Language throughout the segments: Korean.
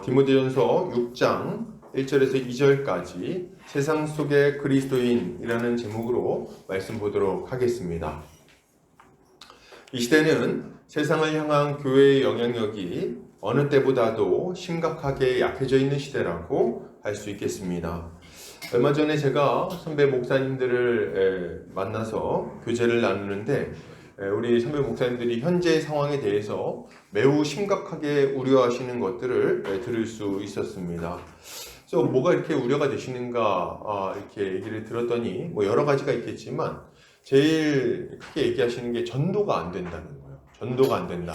디모데전서 6장 1절에서 2절까지 세상 속의 그리스도인이라는 제목으로 말씀 보도록 하겠습니다. 이 시대는 세상을 향한 교회의 영향력이 어느 때보다도 심각하게 약해져 있는 시대라고 할 수 있겠습니다. 얼마 전에 제가 선배 목사님들을 만나서 교제를 나누는데 우리 선배 목사님들이 현재 상황에 대해서 매우 심각하게 우려하시는 것들을 들을 수 있었습니다. 그래서 뭐가 이렇게 우려가 되시는가 이렇게 얘기를 들었더니 여러 가지가 있겠지만 제일 크게 얘기하시는 게 전도가 안 된다는 거예요. 전도가 안 된다.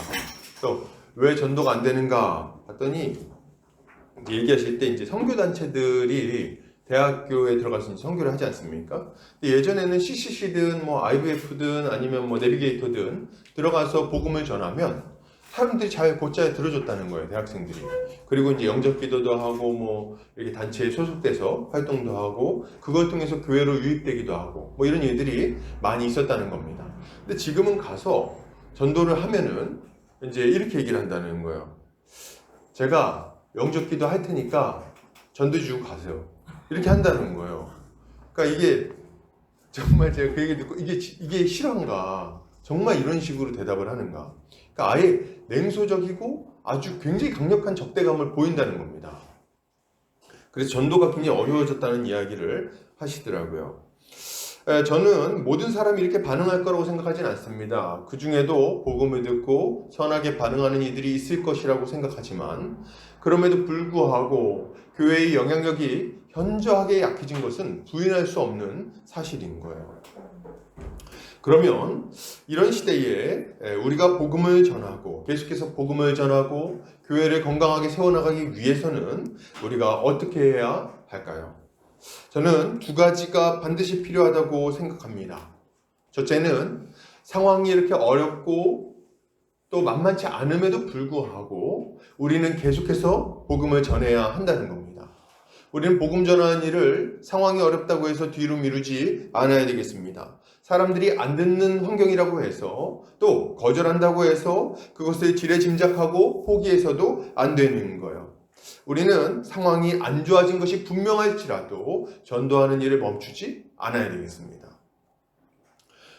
그래서 왜 전도가 안 되는가 봤더니 얘기하실 때 이제 선교단체들이 대학교에 들어가서 선교를 하지 않습니까? 근데 예전에는 CCC든 IVF든 아니면 내비게이터든 들어가서 복음을 전하면 사람들이 잘 곧잘 들어줬다는 거예요, 대학생들이. 그리고 이제 영접 기도도 하고 이렇게 단체에 소속돼서 활동도 하고 그걸 통해서 교회로 유입되기도 하고 이런 일들이 많이 있었다는 겁니다. 근데 지금은 가서 전도를 하면은 이제 이렇게 얘기를 한다는 거예요. 제가 영접 기도 할 테니까 전도 주고 가세요. 이렇게 한다는 거예요. 그러니까 이게 정말 제가 그 얘기 듣고 이게 실화인가? 정말 이런 식으로 대답을 하는가? 그러니까 아예 냉소적이고 아주 굉장히 강력한 적대감을 보인다는 겁니다. 그래서 전도가 굉장히 어려워졌다는 이야기를 하시더라고요. 저는 모든 사람이 이렇게 반응할 거라고 생각하진 않습니다. 그 중에도 복음을 듣고 선하게 반응하는 이들이 있을 것이라고 생각하지만 그럼에도 불구하고 교회의 영향력이 현저하게 약해진 것은 부인할 수 없는 사실인 거예요. 그러면 이런 시대에 우리가 복음을 전하고 계속해서 복음을 전하고 교회를 건강하게 세워나가기 위해서는 우리가 어떻게 해야 할까요? 저는 두 가지가 반드시 필요하다고 생각합니다. 첫째는 상황이 이렇게 어렵고 또 만만치 않음에도 불구하고 우리는 계속해서 복음을 전해야 한다는 겁니다. 우리는 복음 전하는 일을 상황이 어렵다고 해서 뒤로 미루지 않아야 되겠습니다. 사람들이 안 듣는 환경이라고 해서 또 거절한다고 해서 그것을 지레짐작하고 포기해서도 안 되는 거예요. 우리는 상황이 안 좋아진 것이 분명할지라도 전도하는 일을 멈추지 않아야 되겠습니다.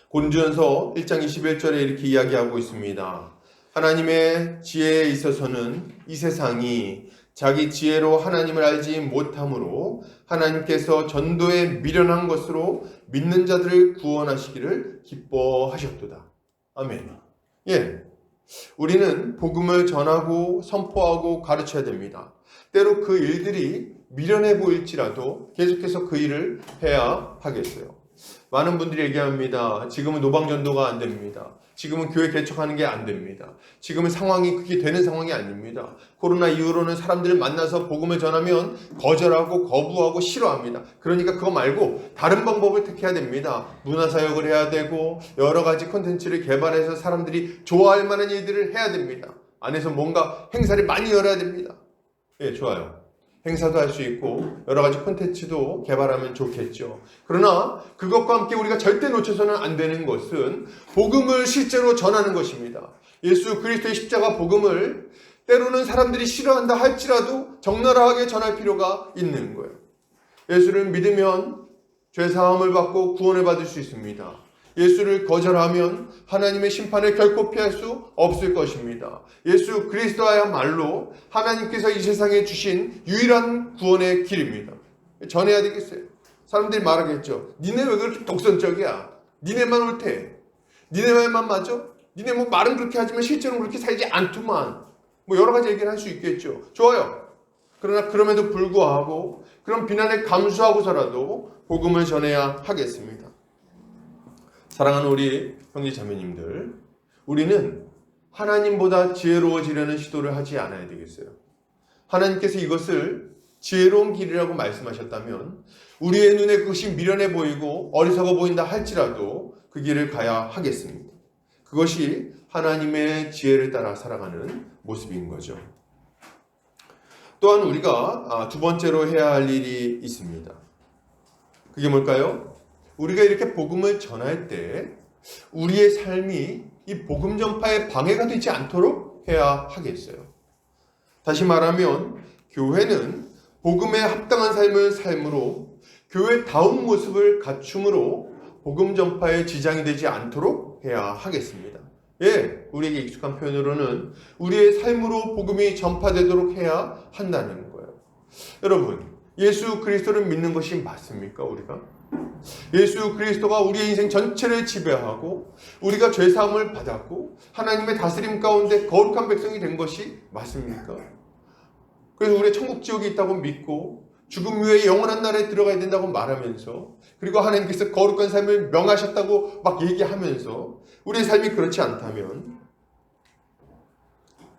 고린도전서 1장 21절에 이렇게 이야기하고 있습니다. 하나님의 지혜에 있어서는 이 세상이 자기 지혜로 하나님을 알지 못함으로 하나님께서 전도에 미련한 것으로 믿는 자들을 구원하시기를 기뻐하셨도다. 아멘. 우리는 복음을 전하고 선포하고 가르쳐야 됩니다. 때로 그 일들이 미련해 보일지라도 계속해서 그 일을 해야 하겠어요. 많은 분들이 얘기합니다. 지금은 노방전도가 안 됩니다. 지금은 교회 개척하는 게 안 됩니다. 지금은 상황이 그게 되는 상황이 아닙니다. 코로나 이후로는 사람들을 만나서 복음을 전하면 거절하고 거부하고 싫어합니다. 그러니까 그거 말고 다른 방법을 택해야 됩니다. 문화사역을 해야 되고 여러 가지 콘텐츠를 개발해서 사람들이 좋아할 만한 일들을 해야 됩니다. 안에서 뭔가 행사를 많이 열어야 됩니다. 좋아요. 행사도 할 수 있고 여러 가지 콘텐츠도 개발하면 좋겠죠. 그러나 그것과 함께 우리가 절대 놓쳐서는 안 되는 것은 복음을 실제로 전하는 것입니다. 예수 그리스도의 십자가 복음을 때로는 사람들이 싫어한다 할지라도 적나라하게 전할 필요가 있는 거예요. 예수를 믿으면 죄사함을 받고 구원을 받을 수 있습니다. 예수를 거절하면 하나님의 심판을 결코 피할 수 없을 것입니다. 예수 그리스도야말로 하나님께서 이 세상에 주신 유일한 구원의 길입니다. 전해야 되겠어요. 사람들이 말하겠죠. 니네 왜 그렇게 독선적이야? 니네만 옳대. 니네 말만 맞아? 니네 말은 그렇게 하지만 실제로는 그렇게 살지 않더만. 여러 가지 얘기를 할 수 있겠죠. 좋아요. 그러나 그럼에도 불구하고 그런 비난에 감수하고서라도 복음을 전해야 하겠습니다. 사랑하는 우리 형제 자매님들, 우리는 하나님보다 지혜로워지려는 시도를 하지 않아야 되겠어요. 하나님께서 이것을 지혜로운 길이라고 말씀하셨다면 우리의 눈에 그것이 미련해 보이고 어리석어 보인다 할지라도 그 길을 가야 하겠습니다. 그것이 하나님의 지혜를 따라 살아가는 모습인 거죠. 또한 우리가 두 번째로 해야 할 일이 있습니다. 그게 뭘까요? 우리가 이렇게 복음을 전할 때 우리의 삶이 이 복음 전파에 방해가 되지 않도록 해야 하겠어요. 다시 말하면 교회는 복음에 합당한 삶을 삶으로 교회다운 모습을 갖춤으로 복음 전파에 지장이 되지 않도록 해야 하겠습니다. 예, 우리에게 익숙한 표현으로는 우리의 삶으로 복음이 전파되도록 해야 한다는 거예요. 여러분, 예수 그리스도를 믿는 것이 맞습니까, 우리가? 예수 그리스도가 우리의 인생 전체를 지배하고 우리가 죄사함을 받았고 하나님의 다스림 가운데 거룩한 백성이 된 것이 맞습니까? 그래서 우리의 천국 지옥이 있다고 믿고 죽음 후에 영원한 나라에 들어가야 된다고 말하면서 그리고 하나님께서 거룩한 삶을 명하셨다고 막 얘기하면서 우리의 삶이 그렇지 않다면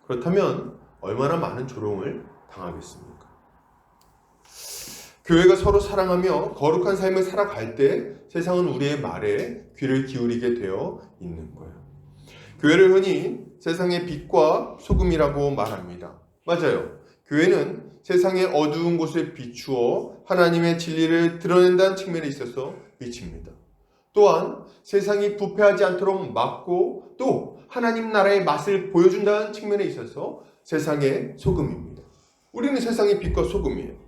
그렇다면 얼마나 많은 조롱을 당하겠습니까? 교회가 서로 사랑하며 거룩한 삶을 살아갈 때 세상은 우리의 말에 귀를 기울이게 되어 있는 거예요. 교회를 흔히 세상의 빛과 소금이라고 말합니다. 맞아요. 교회는 세상의 어두운 곳을 비추어 하나님의 진리를 드러낸다는 측면에 있어서 빛입니다. 또한 세상이 부패하지 않도록 막고 또 하나님 나라의 맛을 보여준다는 측면에 있어서 세상의 소금입니다. 우리는 세상의 빛과 소금이에요.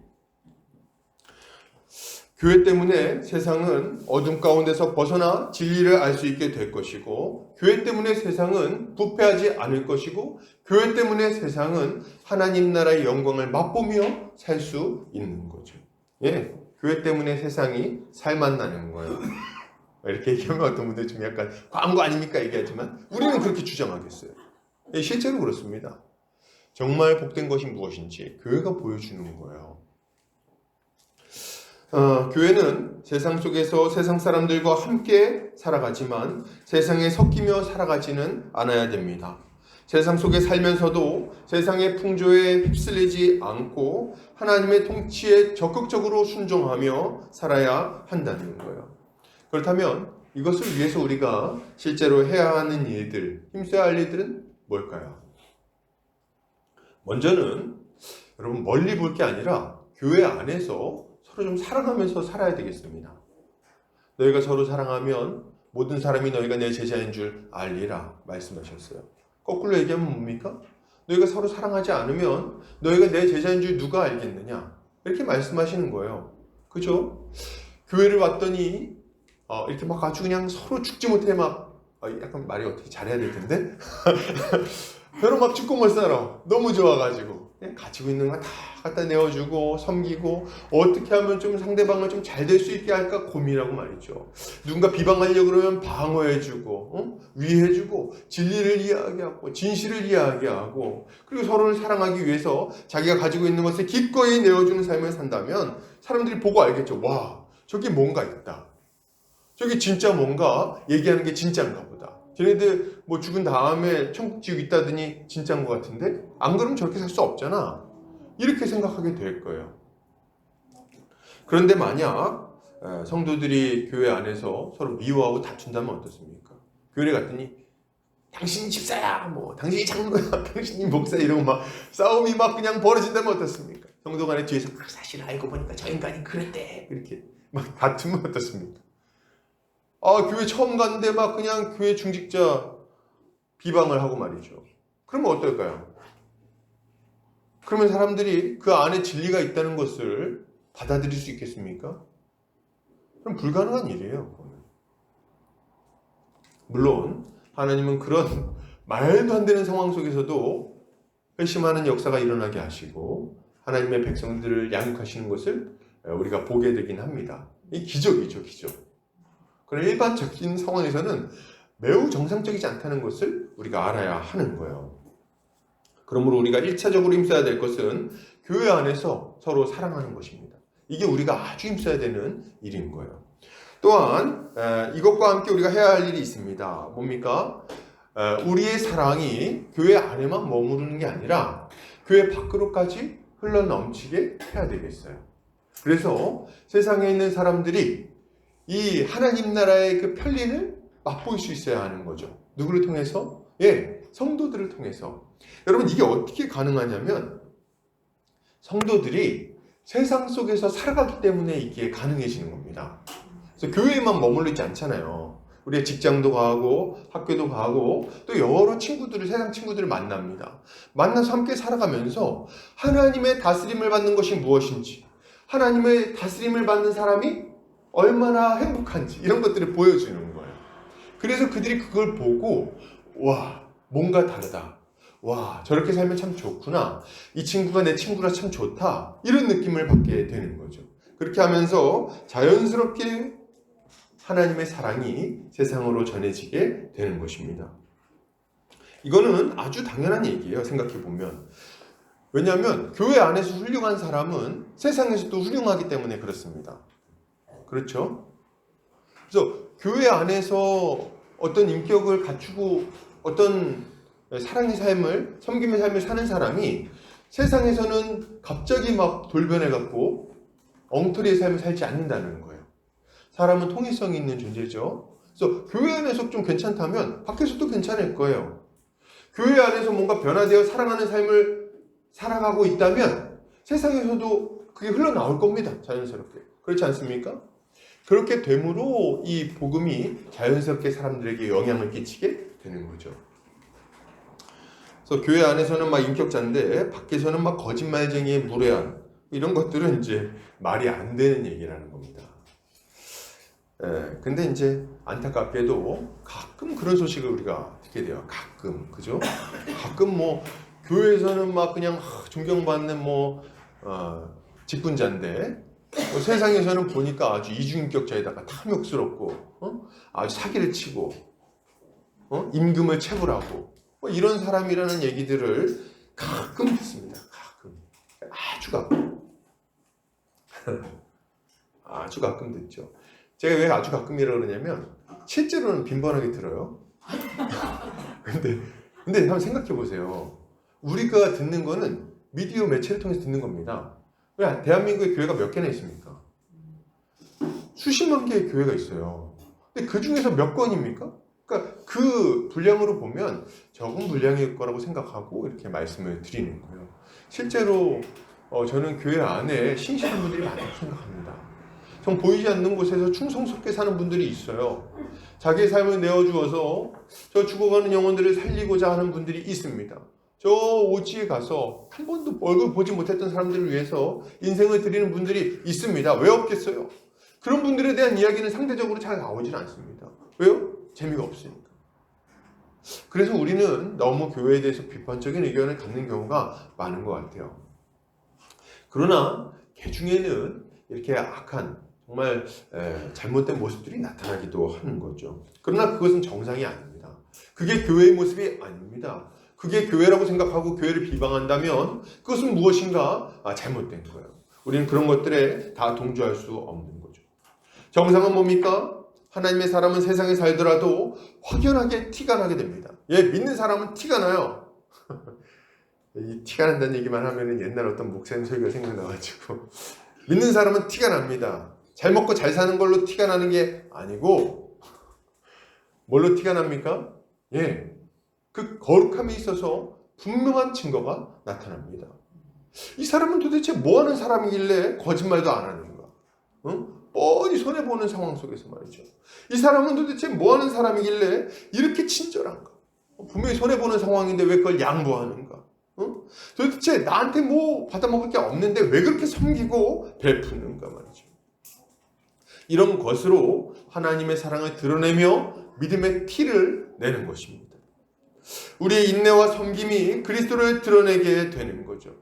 교회 때문에 세상은 어둠 가운데서 벗어나 진리를 알 수 있게 될 것이고 교회 때문에 세상은 부패하지 않을 것이고 교회 때문에 세상은 하나님 나라의 영광을 맛보며 살 수 있는 거죠. 예, 교회 때문에 세상이 살맛나는 거예요. 이렇게 얘기하면 어떤 분들 좀 약간 광고 아닙니까 얘기하지만 우리는 그렇게 주장하겠어요. 예, 실제로 그렇습니다. 정말 복된 것이 무엇인지 교회가 보여주는 거예요. 교회는 세상 속에서 세상 사람들과 함께 살아가지만 세상에 섞이며 살아가지는 않아야 됩니다. 세상 속에 살면서도 세상의 풍조에 휩쓸리지 않고 하나님의 통치에 적극적으로 순종하며 살아야 한다는 거예요. 그렇다면 이것을 위해서 우리가 실제로 해야 하는 일들, 힘써야 할 일들은 뭘까요? 먼저는 여러분 멀리 볼 게 아니라 교회 안에서 서로 좀 사랑하면서 살아야 되겠습니다. 너희가 서로 사랑하면 모든 사람이 너희가 내 제자인 줄 알리라 말씀하셨어요. 거꾸로 얘기하면 뭡니까? 너희가 서로 사랑하지 않으면 너희가 내 제자인 줄 누가 알겠느냐? 이렇게 말씀하시는 거예요. 그죠? 교회를 왔더니 이렇게 막 아주 그냥 서로 죽지 못해 막 약간 말이 어떻게 잘해야 될 텐데 서로 막 죽고 못 살아. 너무 좋아가지고 그냥 가지고 있는 거 다 갖다 내어주고 섬기고 어떻게 하면 좀 상대방을 좀 잘 될 수 있게 할까 고민하고 말이죠. 누군가 비방하려고 그러면 방어해주고 위해주고 진리를 이야기하고 진실을 이야기하고 그리고 서로를 사랑하기 위해서 자기가 가지고 있는 것을 기꺼이 내어주는 삶을 산다면 사람들이 보고 알겠죠. 와, 저기 뭔가 있다. 저기 진짜 뭔가 얘기하는 게 진짜인가 보다. 쟤네들 뭐 죽은 다음에 천국 지옥 있다더니 진짜인 것 같은데 안 그러면 저렇게 살 수 없잖아. 이렇게 생각하게 될 거예요. 그런데 만약 성도들이 교회 안에서 서로 미워하고 다툰다면 어떻습니까? 교회 갔더니 당신이 집사야, 뭐 당신이 장로야, 당신이 목사 이러고 막 싸움이 막 그냥 벌어진다면 어떻습니까? 성도 간에 뒤에서 사실 알고 보니까 저 인간이 그랬대 이렇게 막 다투면 어떻습니까? 교회 처음 갔는데 막 그냥 교회 중직자 비방을 하고 말이죠. 그러면 어떨까요? 그러면 사람들이 그 안에 진리가 있다는 것을 받아들일 수 있겠습니까? 그럼 불가능한 일이에요. 물론 하나님은 그런 말도 안 되는 상황 속에서도 회심하는 역사가 일어나게 하시고 하나님의 백성들을 양육하시는 것을 우리가 보게 되긴 합니다. 이 기적이죠, 기적. 그런 일반적인 상황에서는 매우 정상적이지 않다는 것을 우리가 알아야 하는 거예요. 그러므로 우리가 1차적으로 힘써야 될 것은 교회 안에서 서로 사랑하는 것입니다. 이게 우리가 아주 힘써야 되는 일인 거예요. 또한 이것과 함께 우리가 해야 할 일이 있습니다. 뭡니까? 우리의 사랑이 교회 안에만 머무르는 게 아니라 교회 밖으로까지 흘러넘치게 해야 되겠어요. 그래서 세상에 있는 사람들이 이 하나님 나라의 그 편리를 맛볼 수 있어야 하는 거죠. 누구를 통해서? 성도들을 통해서. 여러분 이게 어떻게 가능하냐면 성도들이 세상 속에서 살아가기 때문에 이게 가능해지는 겁니다. 그래서 교회에만 머물러 있지 않잖아요. 우리의 직장도 가고 학교도 가고 또 여러 친구들을 세상 친구들을 만납니다. 만나서 함께 살아가면서 하나님의 다스림을 받는 것이 무엇인지, 하나님의 다스림을 받는 사람이 얼마나 행복한지 이런 것들을 보여주는 거예요. 그래서 그들이 그걸 보고 와, 뭔가 다르다. 와, 저렇게 살면 참 좋구나. 이 친구가 내 친구라 참 좋다. 이런 느낌을 받게 되는 거죠. 그렇게 하면서 자연스럽게 하나님의 사랑이 세상으로 전해지게 되는 것입니다. 이거는 아주 당연한 얘기예요. 생각해 보면. 왜냐하면 교회 안에서 훌륭한 사람은 세상에서도 훌륭하기 때문에 그렇습니다. 그렇죠? 그래서 교회 안에서 어떤 인격을 갖추고 어떤 사랑의 삶을, 섬김의 삶을 사는 사람이 세상에서는 갑자기 막 돌변해갖고 엉터리의 삶을 살지 않는다는 거예요. 사람은 통일성이 있는 존재죠. 그래서 교회 안에서 좀 괜찮다면 밖에서도 괜찮을 거예요. 교회 안에서 뭔가 변화되어 사랑하는 삶을 살아가고 있다면 세상에서도 그게 흘러나올 겁니다. 자연스럽게. 그렇지 않습니까? 그렇게 되므로 이 복음이 자연스럽게 사람들에게 영향을 끼치게 되는 거죠. 그래서 교회 안에서는 막 인격자인데 밖에서는 막 거짓말쟁이의 무례한 이런 것들은 이제 말이 안 되는 얘기라는 겁니다. 근데 이제 안타깝게도 가끔 그런 소식을 우리가 듣게 돼요. 가끔, 그죠? 가끔 뭐 교회에서는 막 그냥 존경받는 직분자인데 세상에서는 보니까 아주 이중인격자에다가 탐욕스럽고 아주 사기를 치고 임금을 체불하고 이런 사람이라는 얘기들을 가끔 듣습니다. 가끔. 아주 가끔. 아주 가끔 듣죠. 제가 왜 아주 가끔이라고 그러냐면 실제로는 빈번하게 들어요. 근데 한번 생각해 보세요. 우리가 듣는 거는 미디어 매체를 통해서 듣는 겁니다. 왜 대한민국에 교회가 몇 개나 있습니까? 수십만 개의 교회가 있어요. 근데 그 중에서 몇 건입니까? 그러니까 그 분량으로 보면 적은 분량일 거라고 생각하고 이렇게 말씀을 드리는 거예요. 실제로 저는 교회 안에 신실한 분들이 많다고 생각합니다. 정 보이지 않는 곳에서 충성스럽게 사는 분들이 있어요. 자기의 삶을 내어주어서 저 죽어가는 영혼들을 살리고자 하는 분들이 있습니다. 저 오지에 가서 한 번도 얼굴 보지 못했던 사람들을 위해서 인생을 드리는 분들이 있습니다. 왜 없겠어요? 그런 분들에 대한 이야기는 상대적으로 잘 나오지는 않습니다. 왜요? 재미가 없으니까. 그래서 우리는 너무 교회에 대해서 비판적인 의견을 갖는 경우가 많은 것 같아요. 그러나 개 중에는 이렇게 악한 정말 잘못된 모습들이 나타나기도 하는 거죠. 그러나 그것은 정상이 아닙니다. 그게 교회의 모습이 아닙니다. 그게 교회라고 생각하고 교회를 비방한다면 그것은 무엇인가 잘못된 거예요. 우리는 그런 것들에 다 동조할 수 없는 거죠. 정상은 뭡니까? 하나님의 사람은 세상에 살더라도 확연하게 티가 나게 됩니다. 믿는 사람은 티가 나요. 이 티가 난다는 얘기만 하면 옛날 어떤 목사님 소리가 생각나가지고 믿는 사람은 티가 납니다. 잘 먹고 잘 사는 걸로 티가 나는 게 아니고 뭘로 티가 납니까? 그 거룩함에 있어서 분명한 증거가 나타납니다. 이 사람은 도대체 뭐 하는 사람이길래 거짓말도 안 하는가? 뻔히 손해보는 상황 속에서 말이죠. 이 사람은 도대체 뭐 하는 사람이길래 이렇게 친절한가? 분명히 손해보는 상황인데 왜 그걸 양보하는가? 도대체 나한테 뭐 받아먹을 게 없는데 왜 그렇게 섬기고 베푸는가 말이죠. 이런 것으로 하나님의 사랑을 드러내며 믿음의 티를 내는 것입니다. 우리의 인내와 섬김이 그리스도를 드러내게 되는 거죠.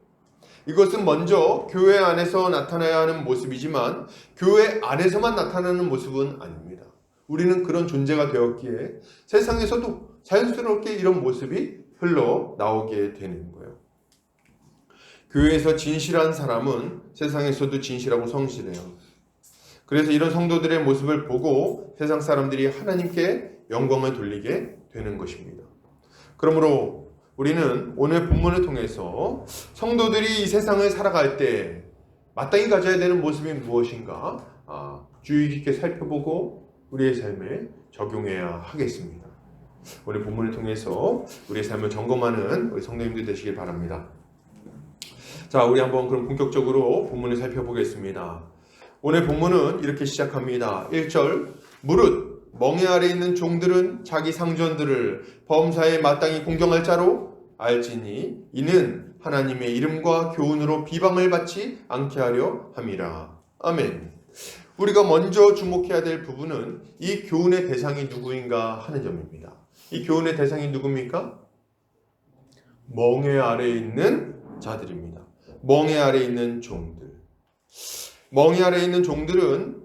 이것은 먼저 교회 안에서 나타나야 하는 모습이지만 교회 안에서만 나타나는 모습은 아닙니다. 우리는 그런 존재가 되었기에 세상에서도 자연스럽게 이런 모습이 흘러나오게 되는 거예요. 교회에서 진실한 사람은 세상에서도 진실하고 성실해요. 그래서 이런 성도들의 모습을 보고 세상 사람들이 하나님께 영광을 돌리게 되는 것입니다. 그러므로 우리는 오늘 본문을 통해서 성도들이 이 세상을 살아갈 때 마땅히 가져야 되는 모습이 무엇인가 주의 깊게 살펴보고 우리의 삶에 적용해야 하겠습니다. 오늘 본문을 통해서 우리의 삶을 점검하는 우리 성도님들 되시길 바랍니다. 자, 우리 한번 그럼 본격적으로 본문을 살펴보겠습니다. 오늘 본문은 이렇게 시작합니다. 1절 무릇 멍에 아래 있는 종들은 자기 상전들을 범사에 마땅히 공경할 자로 알지니 이는 하나님의 이름과 교훈으로 비방을 받지 않게 하려 함이라. 아멘. 우리가 먼저 주목해야 될 부분은 이 교훈의 대상이 누구인가 하는 점입니다. 이 교훈의 대상이 누굽니까? 멍에 아래 있는 자들입니다. 멍에 아래 있는 종들. 멍에 아래 있는 종들은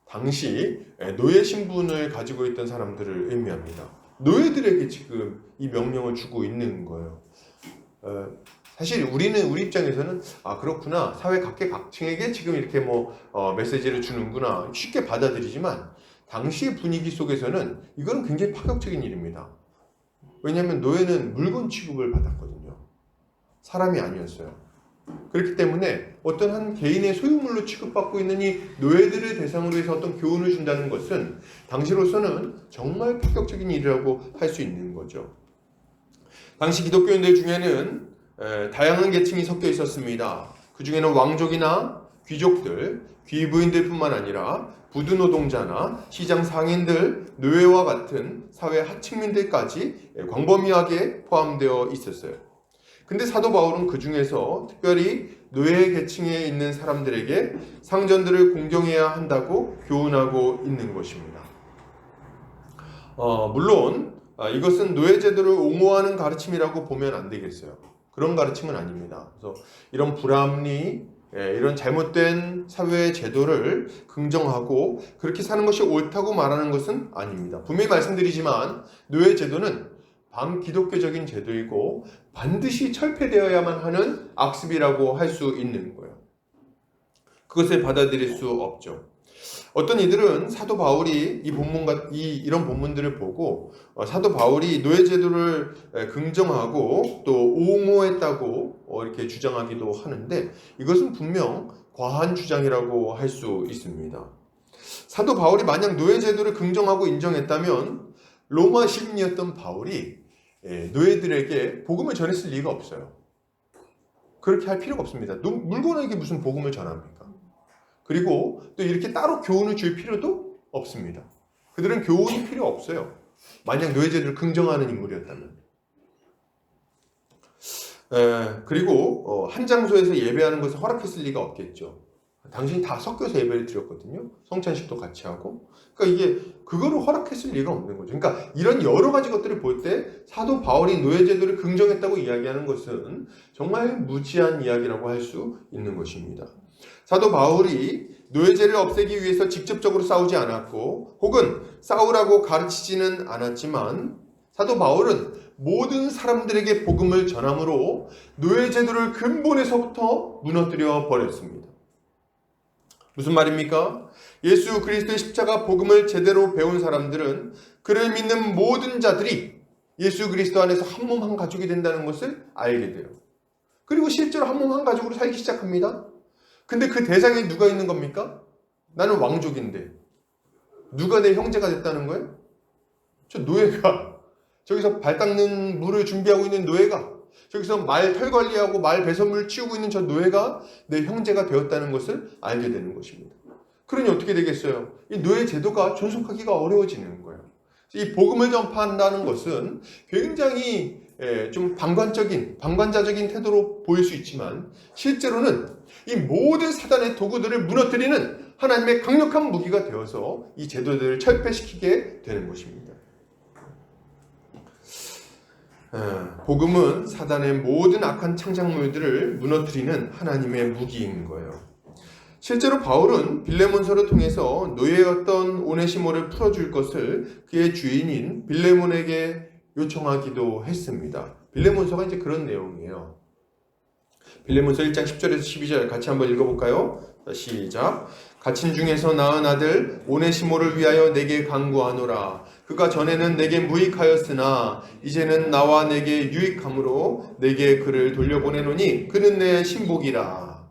당시 노예 신분을 가지고 있던 사람들을 의미합니다. 노예들에게 지금 이 명령을 주고 있는 거예요. 사실 우리 입장에서는 그렇구나, 사회 각계각층에게 지금 이렇게 메시지를 주는구나 쉽게 받아들이지만, 당시의 분위기 속에서는 이거는 굉장히 파격적인 일입니다. 왜냐하면 노예는 물건 취급을 받았거든요. 사람이 아니었어요. 그렇기 때문에 어떤 한 개인의 소유물로 취급받고 있는 이 노예들을 대상으로 해서 어떤 교훈을 준다는 것은 당시로서는 정말 파격적인 일이라고 할 수 있는 거죠. 당시 기독교인들 중에는 다양한 계층이 섞여 있었습니다. 그 중에는 왕족이나 귀족들, 귀부인들 뿐만 아니라 부두 노동자나 시장 상인들, 노예와 같은 사회 하층민들까지 광범위하게 포함되어 있었어요. 근데 사도 바울은 그 중에서 특별히 노예 계층에 있는 사람들에게 상전들을 공경해야 한다고 교훈하고 있는 것입니다. 물론 이것은 노예 제도를 옹호하는 가르침이라고 보면 안 되겠어요. 그런 가르침은 아닙니다. 그래서 이런 불합리, 이런 잘못된 사회의 제도를 긍정하고 그렇게 사는 것이 옳다고 말하는 것은 아닙니다. 분명히 말씀드리지만 노예 제도는 반기독교적인 제도이고 반드시 철폐되어야만 하는 악습이라고 할 수 있는 거예요. 그것을 받아들일 수 없죠. 어떤 이들은 사도 바울이 이런 본문들을 보고 사도 바울이 노예 제도를 긍정하고 또 옹호했다고 이렇게 주장하기도 하는데, 이것은 분명 과한 주장이라고 할 수 있습니다. 사도 바울이 만약 노예 제도를 긍정하고 인정했다면 로마 시민이었던 바울이 노예들에게 복음을 전했을 리가 없어요. 그렇게 할 필요가 없습니다. 물건에게 무슨 복음을 전합니까? 그리고 또 이렇게 따로 교훈을 줄 필요도 없습니다. 그들은 교훈이 필요 없어요. 만약 노예 제도를 긍정하는 인물이었다면. 그리고 한 장소에서 예배하는 것을 허락했을 리가 없겠죠. 당신이 다 섞여서 예배를 드렸거든요. 성찬식도 같이 하고. 그러니까 이게 그거를 허락했을 리가 없는 거죠. 그러니까 이런 여러 가지 것들을 볼 때 사도 바울이 노예 제도를 긍정했다고 이야기하는 것은 정말 무지한 이야기라고 할 수 있는 것입니다. 사도 바울이 노예제를 없애기 위해서 직접적으로 싸우지 않았고 혹은 싸우라고 가르치지는 않았지만, 사도 바울은 모든 사람들에게 복음을 전함으로 노예제도를 근본에서부터 무너뜨려 버렸습니다. 무슨 말입니까? 예수 그리스도의 십자가 복음을 제대로 배운 사람들은 그를 믿는 모든 자들이 예수 그리스도 안에서 한 몸 한 가족이 된다는 것을 알게 돼요. 그리고 실제로 한 몸 한 가족으로 살기 시작합니다. 근데 그 대상에 누가 있는 겁니까? 나는 왕족인데 누가 내 형제가 됐다는 거예요? 저 노예가, 저기서 발 닦는 물을 준비하고 있는 노예가, 저기서 말 털 관리하고 말 배설물 치우고 있는 저 노예가 내 형제가 되었다는 것을 알게 되는 것입니다. 그러니 어떻게 되겠어요? 이 노예 제도가 존속하기가 어려워지는 거예요. 이 복음을 전파한다는 것은 굉장히 좀 방관자적인 태도로 보일 수 있지만, 실제로는 이 모든 사단의 도구들을 무너뜨리는 하나님의 강력한 무기가 되어서 이 제도들을 철폐시키게 되는 것입니다. 복음은 사단의 모든 악한 창작물들을 무너뜨리는 하나님의 무기인 거예요. 실제로 바울은 빌레몬서를 통해서 노예였던 오네시모를 풀어줄 것을 그의 주인인 빌레몬에게 요청하기도 했습니다. 빌레몬서가 이제 그런 내용이에요. 빌레몬서 1장 10절에서 12절 같이 한번 읽어볼까요? 시작. 갇힌 중에서 낳은 아들 오네시모를 위하여 내게 간구하노라. 그가 전에는 내게 무익하였으나 이제는 나와 내게 유익함으로 내게 그를 돌려보내노니 그는 내 신복이라.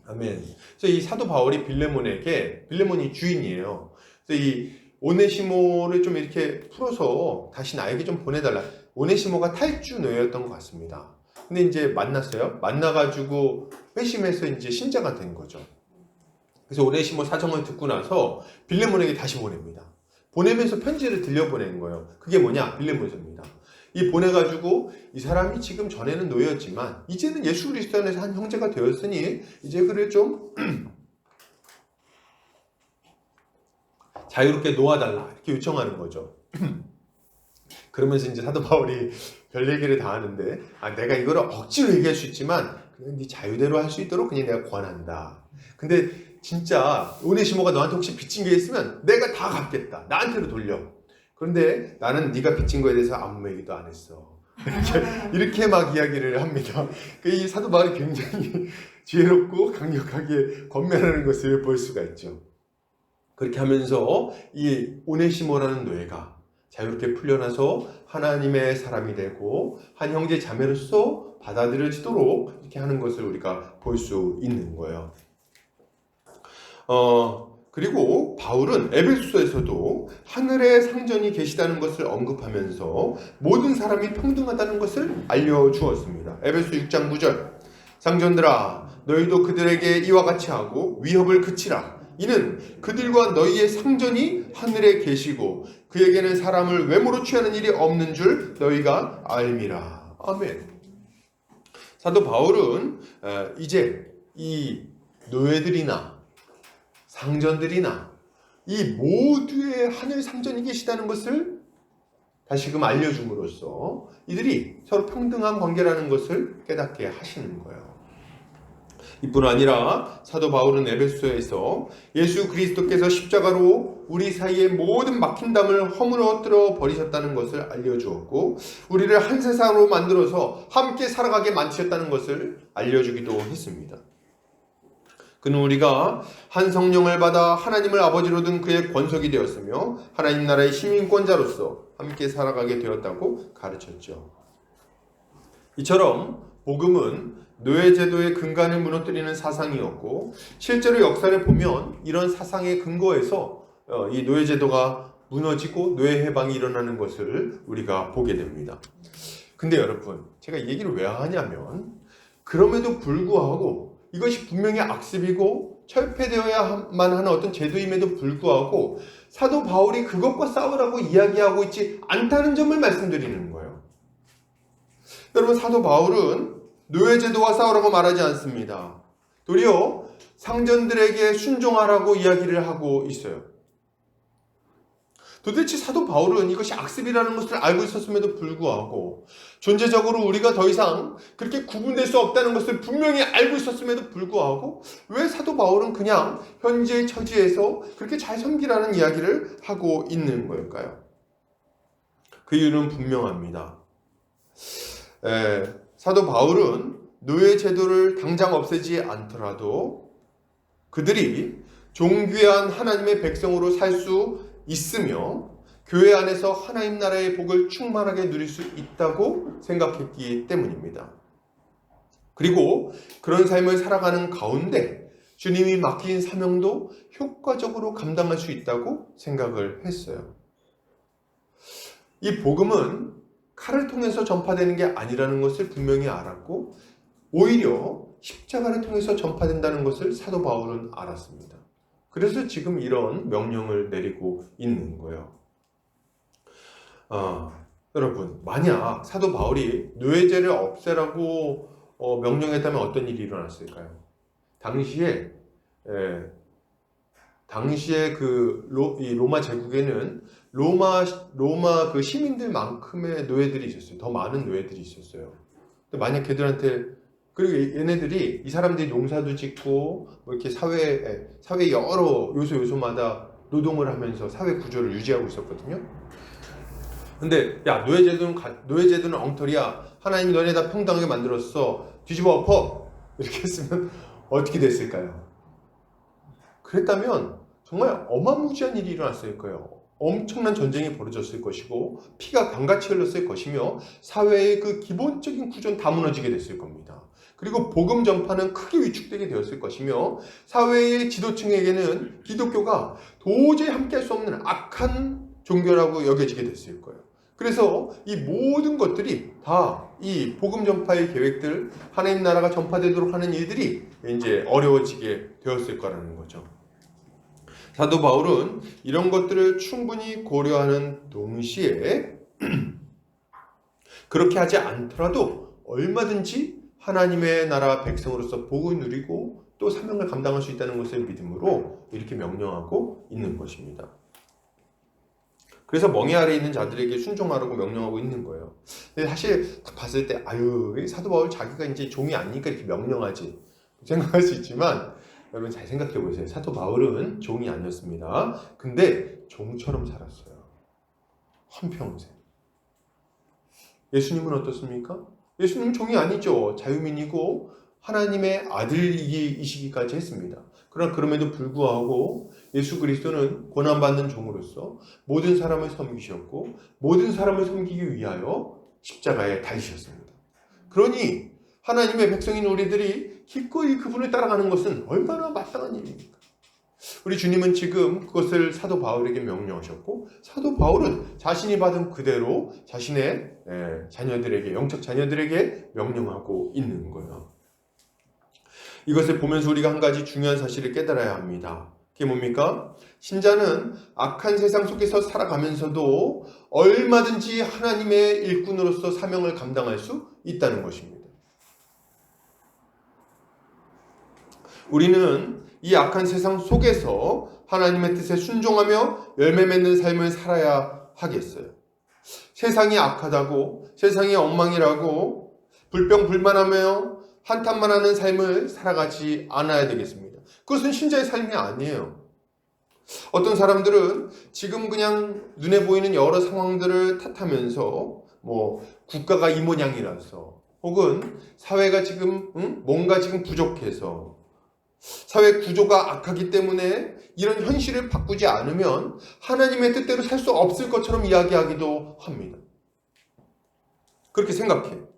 아멘. 그래서 이 사도 바울이 빌레몬이 주인이에요. 그래서 이 오네시모를 좀 이렇게 풀어서 다시 나에게 좀 보내달라. 오네시모가 탈주 노예였던 것 같습니다. 근데 이제 만났어요. 만나가지고 회심해서 이제 신자가 된 거죠. 그래서 오네시모 사정을 듣고 나서 빌레몬에게 다시 보냅니다. 보내면서 편지를 들려보낸 거예요. 그게 뭐냐? 빌레몬서입니다. 이 보내가지고 이 사람이 지금 전에는 노예였지만 이제는 예수 그리스도 안에서 한 형제가 되었으니 이제 그를 좀 자유롭게 놓아달라 이렇게 요청하는 거죠. 그러면서 이제 사도 바울이 별 얘기를 다 하는데 내가 이거를 억지로 얘기할 수 있지만 그냥 네 자유대로 할 수 있도록 그냥 내가 권한다. 근데 진짜 오네시모가 너한테 혹시 빚진 게 있으면 내가 다 갚겠다. 나한테로 돌려. 그런데 나는 네가 빚진 거에 대해서 아무 얘기도 안 했어. 이렇게 막 이야기를 합니다. 이 사도 바울이 굉장히 지혜롭고 강력하게 권면하는 것을 볼 수가 있죠. 그렇게 하면서 이 오네시모라는 노예가 자유롭게 풀려나서 하나님의 사람이 되고 한 형제 자매로서 받아들여지도록 이렇게 하는 것을 우리가 볼 수 있는 거예요. 그리고 바울은 에베소서에서도 하늘에 상전이 계시다는 것을 언급하면서 모든 사람이 평등하다는 것을 알려주었습니다. 에베소 6장 9절 상전들아 너희도 그들에게 이와 같이 하고 위협을 그치라. 이는 그들과 너희의 상전이 하늘에 계시고 그에게는 사람을 외모로 취하는 일이 없는 줄 너희가 알미라. 아멘. 사도 바울은 이제 이 노예들이나 상전들이나 이 모두의 하늘 상전이 계시다는 것을 다시금 알려줌으로써 이들이 서로 평등한 관계라는 것을 깨닫게 하시는 거예요. 이뿐 아니라 사도 바울은 에베소에서 예수 그리스도께서 십자가로 우리 사이의 모든 막힌담을 허물어뜨려 버리셨다는 것을 알려주었고 우리를 한 세상으로 만들어서 함께 살아가게 만드셨다는 것을 알려주기도 했습니다. 그는 우리가 한 성령을 받아 하나님을 아버지로 둔 그의 권속이 되었으며 하나님 나라의 시민권자로서 함께 살아가게 되었다고 가르쳤죠. 이처럼 복음은 노예제도의 근간을 무너뜨리는 사상이었고 실제로 역사를 보면 이런 사상의 근거에서 이 노예제도가 무너지고 노예 해방이 일어나는 것을 우리가 보게 됩니다. 근데 여러분 제가 이 얘기를 왜 하냐면 그럼에도 불구하고 이것이 분명히 악습이고 철폐되어야만 하는 어떤 제도임에도 불구하고 사도 바울이 그것과 싸우라고 이야기하고 있지 않다는 점을 말씀드리는 거예요. 여러분 사도 바울은 노예제도와 싸우라고 말하지 않습니다. 도리어 상전들에게 순종하라고 이야기를 하고 있어요. 도대체 사도 바울은 이것이 악습이라는 것을 알고 있었음에도 불구하고 존재적으로 우리가 더 이상 그렇게 구분될 수 없다는 것을 분명히 알고 있었음에도 불구하고 왜 사도 바울은 그냥 현재의 처지에서 그렇게 잘 섬기라는 이야기를 하고 있는 걸까요? 그 이유는 분명합니다. 사도 바울은 노예 제도를 당장 없애지 않더라도 그들이 존귀한 하나님의 백성으로 살 수 있으며 교회 안에서 하나님 나라의 복을 충만하게 누릴 수 있다고 생각했기 때문입니다. 그리고 그런 삶을 살아가는 가운데 주님이 맡긴 사명도 효과적으로 감당할 수 있다고 생각을 했어요. 이 복음은 칼을 통해서 전파되는 게 아니라는 것을 분명히 알았고 오히려 십자가를 통해서 전파된다는 것을 사도 바울은 알았습니다. 그래서 지금 이런 명령을 내리고 있는 거예요. 여러분 만약 사도 바울이 노예제를 없애라고 명령했다면 어떤 일이 일어났을까요? 당시에 그 로마 제국에는 로마 그 시민들만큼의 노예들이 있었어요. 더 많은 노예들이 있었어요. 근데 만약 걔들한테 그리고 얘네들이 이 사람들이 농사도 짓고 뭐 이렇게 사회 여러 요소마다 노동을 하면서 사회 구조를 유지하고 있었거든요. 근데 야 노예제도는 엉터리야. 하나님이 너네 다 평등하게 만들었어. 뒤집어 엎어. 이렇게 했으면 어떻게 됐을까요? 그랬다면 정말 어마무지한 일이 일어났을 거예요. 엄청난 전쟁이 벌어졌을 것이고 피가 강같이 흘렀을 것이며 사회의 그 기본적인 구조는 다 무너지게 됐을 겁니다. 그리고 복음 전파는 크게 위축되게 되었을 것이며 사회의 지도층에게는 기독교가 도저히 함께할 수 없는 악한 종교라고 여겨지게 됐을 거예요. 그래서 이 모든 것들이 다 이 복음 전파의 계획들, 하나님 나라가 전파되도록 하는 일들이 이제 어려워지게 되었을 거라는 거죠. 사도 바울은 이런 것들을 충분히 고려하는 동시에 그렇게 하지 않더라도 얼마든지 하나님의 나라 백성으로서 복을 누리고 또 사명을 감당할 수 있다는 것을 믿음으로 이렇게 명령하고 있는 것입니다. 그래서 멍에 아래 있는 자들에게 순종하라고 명령하고 있는 거예요. 근데 사실 봤을 때 사도 바울 자기가 이제 종이 아니니까 이렇게 명령하지 생각할 수 있지만, 여러분 잘 생각해 보세요. 사도 바울은 종이 아니었습니다. 근데 종처럼 살았어요. 한평생. 예수님은 어떻습니까? 예수님은 종이 아니죠. 자유민이고 하나님의 아들이시기까지 했습니다. 그러나 그럼에도 불구하고 예수 그리스도는 고난받는 종으로서 모든 사람을 섬기셨고 모든 사람을 섬기기 위하여 십자가에 달리셨습니다. 그러니 하나님의 백성인 우리들이 기꺼이 그분을 따라가는 것은 얼마나 마땅한 일입니까? 우리 주님은 지금 그것을 사도 바울에게 명령하셨고, 사도 바울은 자신이 받은 그대로 자신의 자녀들에게, 영적 자녀들에게 명령하고 있는 거예요. 이것을 보면서 우리가 한 가지 중요한 사실을 깨달아야 합니다. 그게 뭡니까? 신자는 악한 세상 속에서 살아가면서도 얼마든지 하나님의 일꾼으로서 사명을 감당할 수 있다는 것입니다. 우리는 이 악한 세상 속에서 하나님의 뜻에 순종하며 열매 맺는 삶을 살아야 하겠어요. 세상이 악하다고, 세상이 엉망이라고 불평불만하며 한탄만 하는 삶을 살아가지 않아야 되겠습니다. 그것은 신자의 삶이 아니에요. 어떤 사람들은 지금 그냥 눈에 보이는 여러 상황들을 탓하면서 국가가 이 모양이라서, 혹은 사회가 지금 뭔가 지금 부족해서, 사회 구조가 악하기 때문에 이런 현실을 바꾸지 않으면 하나님의 뜻대로 살 수 없을 것처럼 이야기하기도 합니다. 그렇게 생각해요.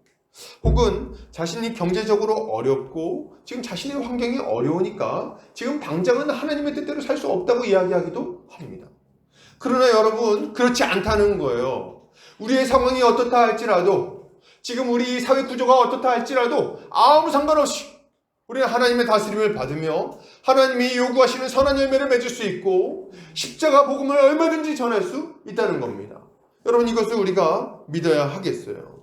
혹은 자신이 경제적으로 어렵고 지금 자신의 환경이 어려우니까 지금 당장은 하나님의 뜻대로 살 수 없다고 이야기하기도 합니다. 그러나 여러분, 그렇지 않다는 거예요. 우리의 상황이 어떻다 할지라도, 지금 우리 사회 구조가 어떻다 할지라도 아무 상관없이 우리는 하나님의 다스림을 받으며 하나님이 요구하시는 선한 열매를 맺을 수 있고 십자가 복음을 얼마든지 전할 수 있다는 겁니다. 여러분, 이것을 우리가 믿어야 하겠어요.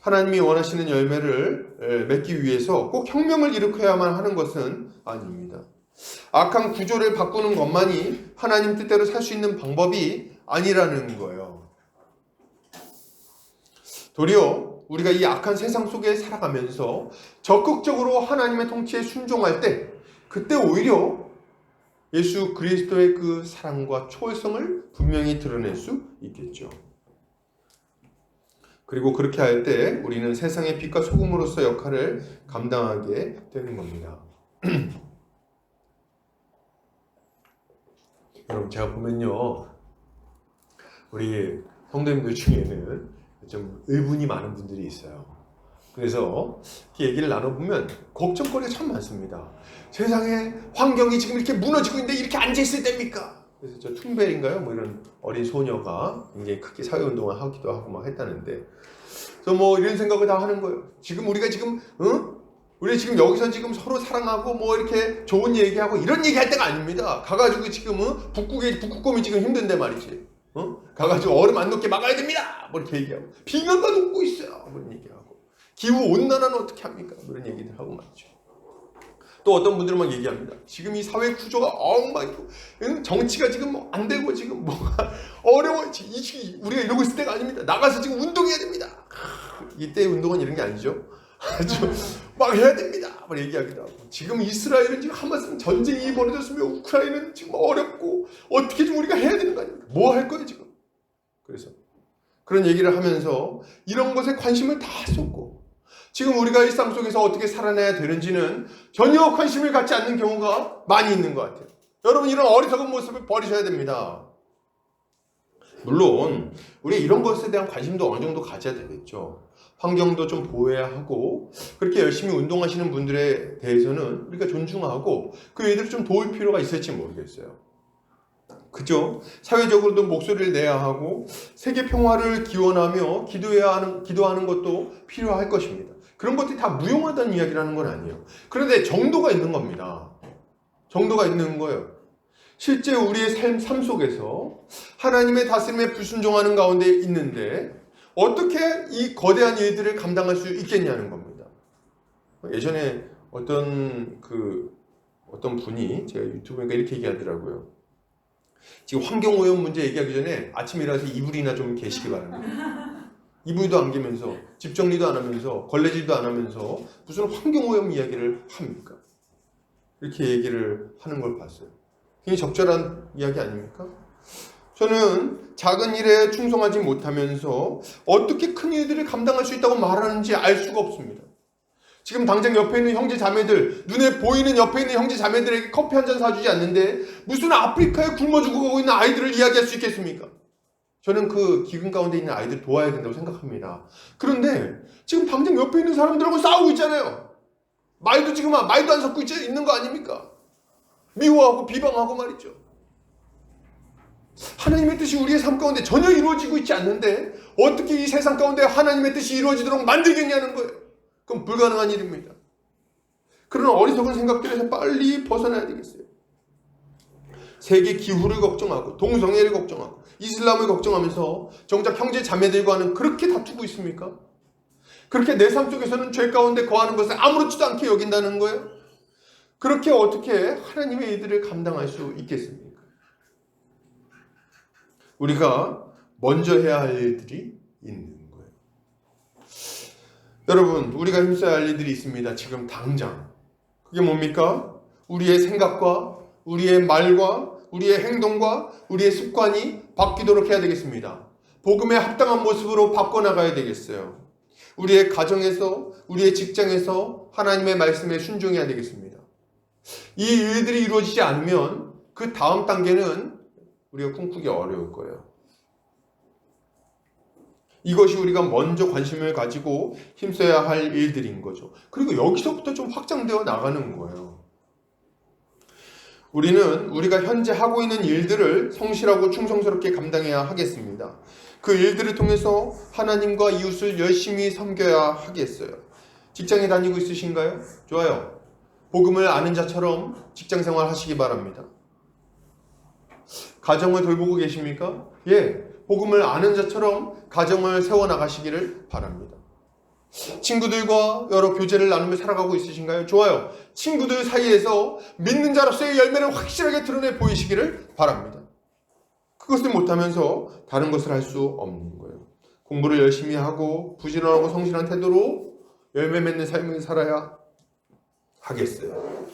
하나님이 원하시는 열매를 맺기 위해서 꼭 혁명을 일으켜야만 하는 것은 아닙니다. 악한 구조를 바꾸는 것만이 하나님 뜻대로 살 수 있는 방법이 아니라는 거예요. 도리어 우리가 이 악한 세상 속에 살아가면서 적극적으로 하나님의 통치에 순종할 때, 그때 오히려 예수 그리스도의 그 사랑과 초월성을 분명히 드러낼 수 있겠죠. 그리고 그렇게 할 때 우리는 세상의 빛과 소금으로서 역할을 감당하게 되는 겁니다. 여러분, 제가 보면요, 우리 성도님들 중에는 좀 의문이 많은 분들이 있어요. 그래서 이렇게 얘기를 나눠보면 걱정거리가 참 많습니다. 세상에 환경이 지금 이렇게 무너지고 있는데 이렇게 앉아있을 때입니까? 그래서 저 툰벨인가요? 이런 어린 소녀가 굉장히 크게 사회운동을 하기도 하고 막 했다는데, 그래서 이런 생각을 다 하는 거예요. 지금 우리가 지금 우리 지금 여기서 지금 서로 사랑하고 이렇게 좋은 얘기하고 이런 얘기할 때가 아닙니다. 가가지고 지금 북극곰이 지금 힘든데 말이지. 가가지고 얼음 안 녹게 막아야 됩니다. 이렇게 얘기하고, 빙하가 녹고 있어요. 이런 얘기하고, 기후 온난화는 어떻게 합니까? 이런 얘기들 하고 말이죠. 또 어떤 분들은 막 얘기합니다. 지금 이 사회 구조가 엉망이고, 정치가 지금 안 되고 지금 뭐가 어려워. 우리가 이러고 있을 때가 아닙니다. 나가서 지금 운동해야 됩니다. 이때 운동은 이런 게 아니죠. 아주 막 해야 됩니다. 막 얘기하기도 하고, 지금 이스라엘은 지금 하마스는 전쟁이 벌어졌으며 우크라이나는 지금 어렵고 어떻게 좀 우리가 해야 되는 거 아닙니까? 뭐 할 거예요 지금? 그래서 그런 얘기를 하면서 이런 것에 관심을 다 쏟고, 지금 우리가 일상 속에서 어떻게 살아내야 되는지는 전혀 관심을 갖지 않는 경우가 많이 있는 것 같아요. 여러분, 이런 어리석은 모습을 버리셔야 됩니다. 물론 우리 이런 것에 대한 관심도 어느 정도 가져야 되겠죠. 환경도 좀 보호해야 하고, 그렇게 열심히 운동하시는 분들에 대해서는 우리가 존중하고 그 애들을 좀 도울 필요가 있을지 모르겠어요. 그죠? 사회적으로도 목소리를 내야 하고 세계 평화를 기원하며 기도하는 것도 필요할 것입니다. 그런 것들이 다 무용하다는 이야기라는 건 아니에요. 그런데 정도가 있는 겁니다. 정도가 있는 거예요. 실제 우리의 삶 속에서 하나님의 다스림에 불순종하는 가운데 있는데 어떻게 이 거대한 일들을 감당할 수 있겠냐는 겁니다. 예전에 어떤 분이 제가 유튜브에 이렇게 얘기하더라고요. 지금 환경오염 문제 얘기하기 전에 아침에 일어나서 이불이나 좀 개시기 바랍니다. 이불도 안 개면서 집 정리도 안 하면서 걸레질도 안 하면서 무슨 환경오염 이야기를 합니까? 이렇게 얘기를 하는 걸 봤어요. 굉장히 적절한 이야기 아닙니까? 저는 작은 일에 충성하지 못하면서 어떻게 큰 일들을 감당할 수 있다고 말하는지 알 수가 없습니다. 지금 당장 옆에 있는 형제 자매들, 눈에 보이는 옆에 있는 형제 자매들에게 커피 한 잔 사주지 않는데 무슨 아프리카에 굶어 죽어가고 있는 아이들을 이야기할 수 있겠습니까? 저는 그 기근 가운데 있는 아이들 도와야 된다고 생각합니다. 그런데 지금 당장 옆에 있는 사람들하고 싸우고 있잖아요. 말도 안 섞고 있는 거 아닙니까? 미워하고 비방하고 말이죠. 하나님의 뜻이 우리의 삶 가운데 전혀 이루어지고 있지 않는데 어떻게 이 세상 가운데 하나님의 뜻이 이루어지도록 만들겠냐는 거예요. 그건 불가능한 일입니다. 그런 어리석은 생각들에서 빨리 벗어나야 되겠어요. 세계 기후를 걱정하고 동성애를 걱정하고 이슬람을 걱정하면서 정작 형제 자매들과는 그렇게 다투고 있습니까? 그렇게 내 삶 속에서는 죄 가운데 거하는 것을 아무렇지도 않게 여긴다는 거예요? 그렇게 어떻게 하나님의 일들을 감당할 수 있겠습니까? 우리가 먼저 해야 할 일들이 있는 거예요. 여러분, 우리가 힘써야 할 일들이 있습니다. 지금 당장. 그게 뭡니까? 우리의 생각과 우리의 말과 우리의 행동과 우리의 습관이 바뀌도록 해야 되겠습니다. 복음에 합당한 모습으로 바꿔나가야 되겠어요. 우리의 가정에서, 우리의 직장에서 하나님의 말씀에 순종해야 되겠습니다. 이 일들이 이루어지지 않으면 그 다음 단계는 우리가 꿈꾸기 어려울 거예요. 이것이 우리가 먼저 관심을 가지고 힘써야 할 일들인 거죠. 그리고 여기서부터 좀 확장되어 나가는 거예요. 우리는 우리가 현재 하고 있는 일들을 성실하고 충성스럽게 감당해야 하겠습니다. 그 일들을 통해서 하나님과 이웃을 열심히 섬겨야 하겠어요. 직장에 다니고 있으신가요? 좋아요. 복음을 아는 자처럼 직장생활 하시기 바랍니다. 가정을 돌보고 계십니까? 예, 복음을 아는 자처럼 가정을 세워나가시기를 바랍니다. 친구들과 여러 교제를 나누며 살아가고 있으신가요? 좋아요. 친구들 사이에서 믿는 자로서의 열매를 확실하게 드러내 보이시기를 바랍니다. 그것을 못하면서 다른 것을 할 수 없는 거예요. 공부를 열심히 하고 부지런하고 성실한 태도로 열매 맺는 삶을 살아야 하겠어요.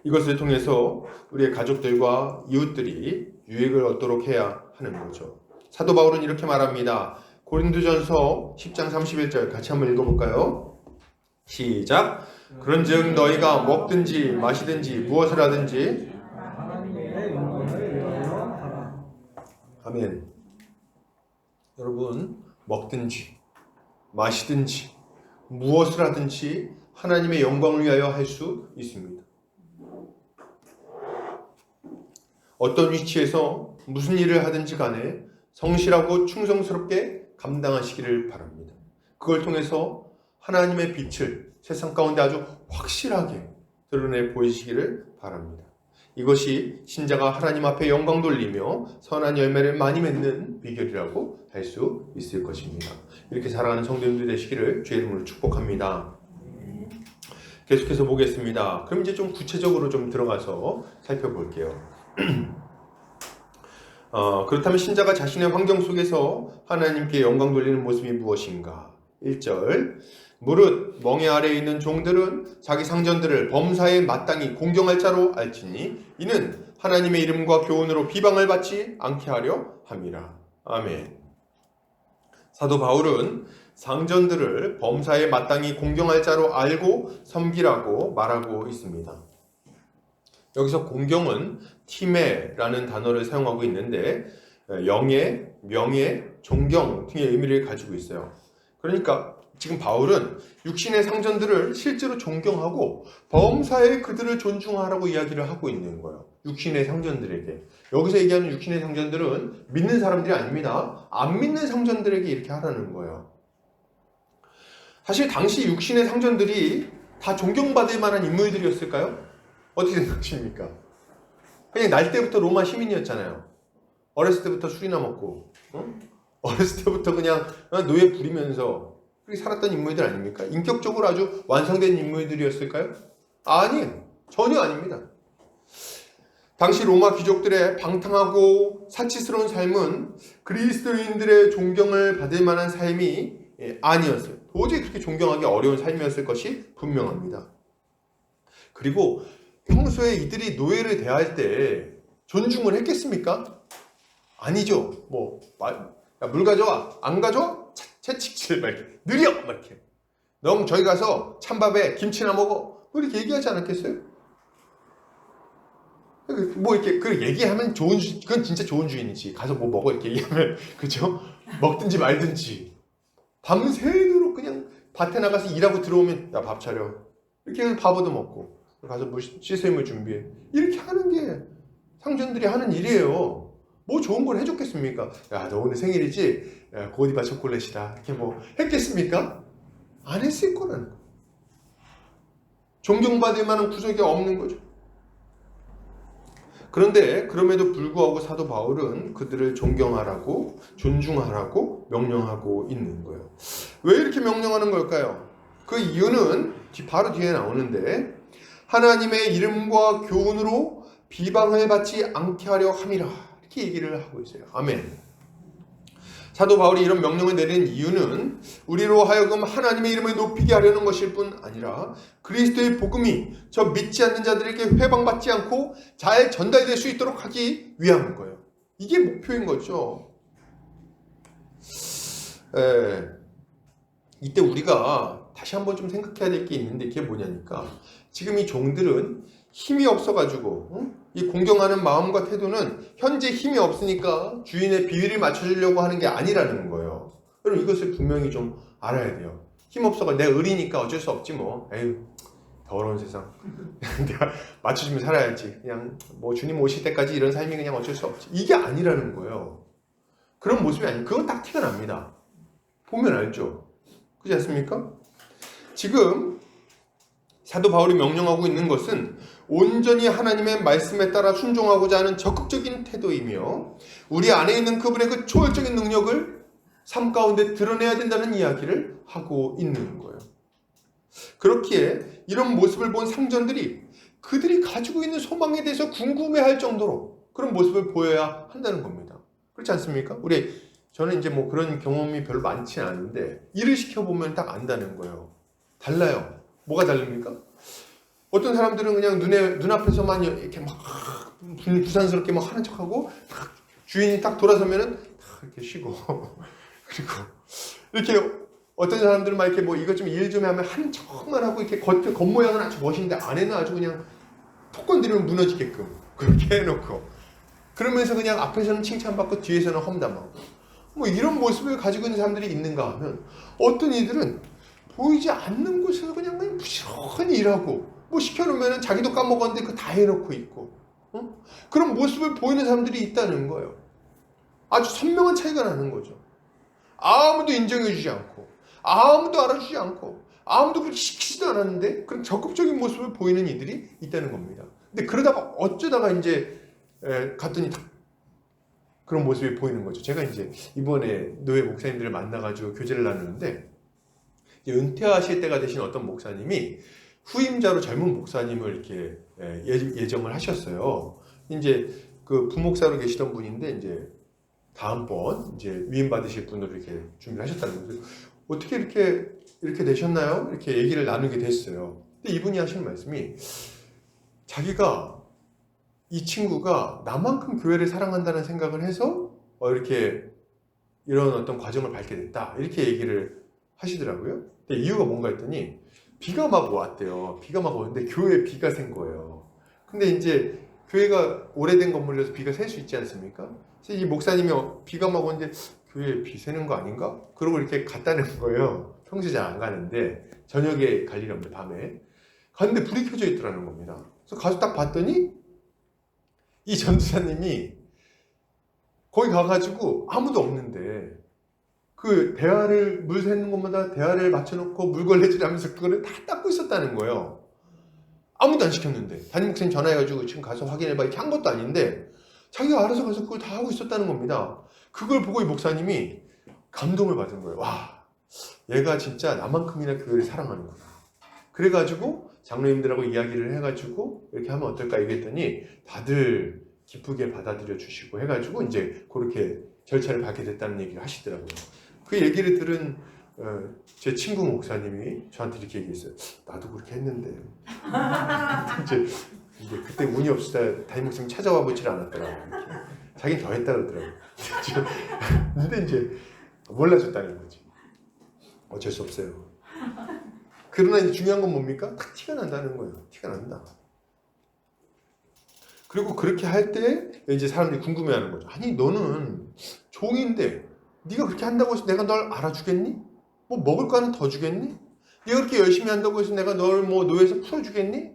이것을 통해서 우리의 가족들과 이웃들이 유익을 얻도록 해야 하는 거죠. 사도 바울은 이렇게 말합니다. 고린도전서 10장 31절 같이 한번 읽어볼까요? 시작. 그런즉 너희가 먹든지 마시든지 무엇을 하든지 아멘. 여러분, 먹든지 마시든지 무엇을 하든지 하나님의 영광을 위하여 할 수 있습니다. 어떤 위치에서 무슨 일을 하든지 간에 성실하고 충성스럽게 감당하시기를 바랍니다. 그걸 통해서 하나님의 빛을 세상 가운데 아주 확실하게 드러내 보이시기를 바랍니다. 이것이 신자가 하나님 앞에 영광 돌리며 선한 열매를 많이 맺는 비결이라고 할 수 있을 것입니다. 이렇게 사랑하는 성도님들 되시기를 주의 이름으로 축복합니다. 계속해서 보겠습니다. 그럼 이제 좀 구체적으로 좀 들어가서 살펴볼게요. 그렇다면 신자가 자신의 환경 속에서 하나님께 영광 돌리는 모습이 무엇인가? 1절 무릇 멍에 아래에 있는 종들은 자기 상전들을 범사에 마땅히 공경할 자로 알지니 이는 하나님의 이름과 교훈으로 비방을 받지 않게 하려 함이라. 아멘. 사도 바울은 상전들을 범사에 마땅히 공경할 자로 알고 섬기라고 말하고 있습니다. 여기서 공경은 티메라는 단어를 사용하고 있는데 영예, 명예, 존경 등의 의미를 가지고 있어요. 그러니까 지금 바울은 육신의 상전들을 실제로 존경하고 범사에 그들을 존중하라고 이야기를 하고 있는 거예요. 육신의 상전들에게. 여기서 얘기하는 육신의 상전들은 믿는 사람들이 아닙니다. 안 믿는 상전들에게 이렇게 하라는 거예요. 사실 당시 육신의 상전들이 다 존경받을 만한 인물들이었을까요? 어떻게 생각하십니까? 그냥 날 때부터 로마 시민이었잖아요. 어렸을 때부터 술이나 먹고, 어렸을 때부터 그냥 노예 부리면서 그렇게 살았던 인물들 아닙니까? 인격적으로 아주 완성된 인물들이었을까요? 아니에요. 전혀 아닙니다. 당시 로마 귀족들의 방탕하고 사치스러운 삶은 그리스도인들의 존경을 받을 만한 삶이 아니었어요. 도저히 그렇게 존경하기 어려운 삶이었을 것이 분명합니다. 그리고 평소에 이들이 노예를 대할 때 존중을 했겠습니까? 아니죠. 야, 물 가져와. 안 가져와? 채찍질 막 이렇게. 느려! 막 이렇게. 넌 저기 가서 찬밥에 김치나 먹어. 이렇게 얘기하지 않았겠어요? 이렇게 그 얘기하면 그건 진짜 좋은 주인이지. 가서 뭐 먹어 이렇게 얘기하면 그죠? 먹든지 말든지. 밤새도록 그냥 밭에 나가서 일하고 들어오면 야, 밥 차려. 이렇게 해서 밥 얻어 먹고 가서 씻을 물 준비해. 이렇게 하는 게 상전들이 하는 일이에요. 뭐 좋은 걸 해줬겠습니까? 야, 너 오늘 생일이지? 야, 고디바 초콜릿이다. 이렇게 뭐 했겠습니까? 안 했을 거라는 거. 존경받을 만한 구석이 없는 거죠. 그런데 그럼에도 불구하고 사도 바울은 그들을 존경하라고 존중하라고 명령하고 있는 거예요. 왜 이렇게 명령하는 걸까요? 그 이유는 바로 뒤에 나오는데 하나님의 이름과 교훈으로 비방을 받지 않게 하려 함이라 이렇게 얘기를 하고 있어요. 아멘. 사도 바울이 이런 명령을 내린 이유는 우리로 하여금 하나님의 이름을 높이게 하려는 것일 뿐 아니라 그리스도의 복음이 저 믿지 않는 자들에게 회방받지 않고 잘 전달될 수 있도록 하기 위함인 거예요. 이게 목표인 거죠. 이때 우리가 다시 한번 좀 생각해야 될 게 있는데 이게 뭐냐니까 지금 이 종들은 힘이 없어가지고 이 공경하는 마음과 태도는 현재 힘이 없으니까 주인의 비위를 맞춰주려고 하는 게 아니라는 거예요. 여러분 이것을 분명히 좀 알아야 돼요. 힘 없어가 내가 의리니까 어쩔 수 없지 뭐. 에휴 더러운 세상. 내가 맞춰주면 살아야지. 그냥 뭐 주님 오실 때까지 이런 삶이 그냥 어쩔 수 없지. 이게 아니라는 거예요. 그런 모습이 아니에요. 그건 딱 티가 납니다. 보면 알죠. 그렇지 않습니까? 지금 사도 바울이 명령하고 있는 것은 온전히 하나님의 말씀에 따라 순종하고자 하는 적극적인 태도이며 우리 안에 있는 그분의 그 초월적인 능력을 삶 가운데 드러내야 된다는 이야기를 하고 있는 거예요. 그렇기에 이런 모습을 본 상전들이 그들이 가지고 있는 소망에 대해서 궁금해할 정도로 그런 모습을 보여야 한다는 겁니다. 그렇지 않습니까? 저는 이제 뭐 그런 경험이 별로 많지 않은데 일을 시켜보면 딱 안다는 거예요. 달라요. 뭐가 다릅니까? 어떤 사람들은 그냥 눈앞에서만 이렇게 막 부산스럽게 막 하는 척하고 주인이 딱 돌아서면은 이렇게 쉬고 그리고 이렇게 어떤 사람들은 막 이렇게 뭐 이것 좀 일 좀 하면 하는 척만 하고 이렇게 겉모양은 아주 멋있는데 안에는 아주 그냥 톡 건드리면 무너지게끔 그렇게 해놓고 그러면서 그냥 앞에서는 칭찬받고 뒤에서는 험담하고 뭐 이런 모습을 가지고 있는 사람들이 있는가 하면 어떤 이들은 보이지 않는 곳에서 그냥 부지런히 일하고 뭐 시켜놓으면 자기도 까먹었는데 그거 다 해놓고 있고 그런 모습을 보이는 사람들이 있다는 거예요. 아주 선명한 차이가 나는 거죠. 아무도 인정해주지 않고 아무도 알아주지 않고 아무도 그렇게 시키지도 않았는데 그런 적극적인 모습을 보이는 이들이 있다는 겁니다. 근데 그러다가 어쩌다가 이제 갔더니 그런 모습이 보이는 거죠. 제가 이제 이번에 노예 목사님들을 만나가지고 교제를 나누는데 은퇴하실 때가 되신 어떤 목사님이 후임자로 젊은 목사님을 이렇게 예정을 하셨어요. 이제 그 부목사로 계시던 분인데 이제 다음번 이제 위임 받으실 분으로 이렇게 준비를 하셨다는 거예요. 어떻게 이렇게 되셨나요? 이렇게 얘기를 나누게 됐어요. 근데 이분이 하시는 말씀이 자기가 이 친구가 나만큼 교회를 사랑한다는 생각을 해서 이렇게 이런 어떤 과정을 밟게 됐다. 이렇게 얘기를 하시더라고요. 근데 이유가 뭔가 했더니 비가 막 왔대요. 비가 막 오는데 교회에 비가 샌 거예요. 근데 이제 교회가 오래된 건물이라서 비가 셀 수 있지 않습니까? 그래서 이 목사님이 비가 막 오는데 교회에 비 새는 거 아닌가? 그러고 이렇게 갔다는 거예요. 평소에 잘 안 가는데 저녁에 갈 일이 없는데 밤에 갔는데 불이 켜져 있더라는 겁니다. 그래서 가서 딱 봤더니 이 전도사님이 거기 가가지고 아무도 없는데 그 대야를 물 새는 곳마다 대야를 맞춰놓고 물걸레질 하면서 그거를 다 닦고 있었다는 거예요. 아무도 안 시켰는데. 담임 목사님 전화해가지고 지금 가서 확인해봐 이렇게 한 것도 아닌데 자기가 알아서 가서 그걸 다 하고 있었다는 겁니다. 그걸 보고 이 목사님이 감동을 받은 거예요. 와, 얘가 진짜 나만큼이나 교회를 사랑하는구나. 그래가지고 장로님들하고 이야기를 해가지고 이렇게 하면 어떨까 얘기했더니 다들 기쁘게 받아들여 주시고 해가지고 이제 그렇게 절차를 밟게 됐다는 얘기를 하시더라고요. 그 얘기를 들은 제 친구 목사님이 저한테 이렇게 얘기했어요. 나도 그렇게 했는데 이제 그때 운이 없으다 담임 목사님 찾아와 보질 않았더라고요. 자기는 더 했다 그러더라고요. 근데 이제 몰라줬다는 거지. 어쩔 수 없어요. 그러나 이제 중요한 건 뭡니까? 딱 티가 난다는 거예요. 티가 난다. 그리고 그렇게 할 때 이제 사람들이 궁금해하는 거죠. 아니 너는 종인데 네가 그렇게 한다고 해서 내가 널 알아주겠니? 뭐 먹을 거 하나 더 주겠니? 네가 그렇게 열심히 한다고 해서 내가 널 뭐 노예에서 풀어주겠니?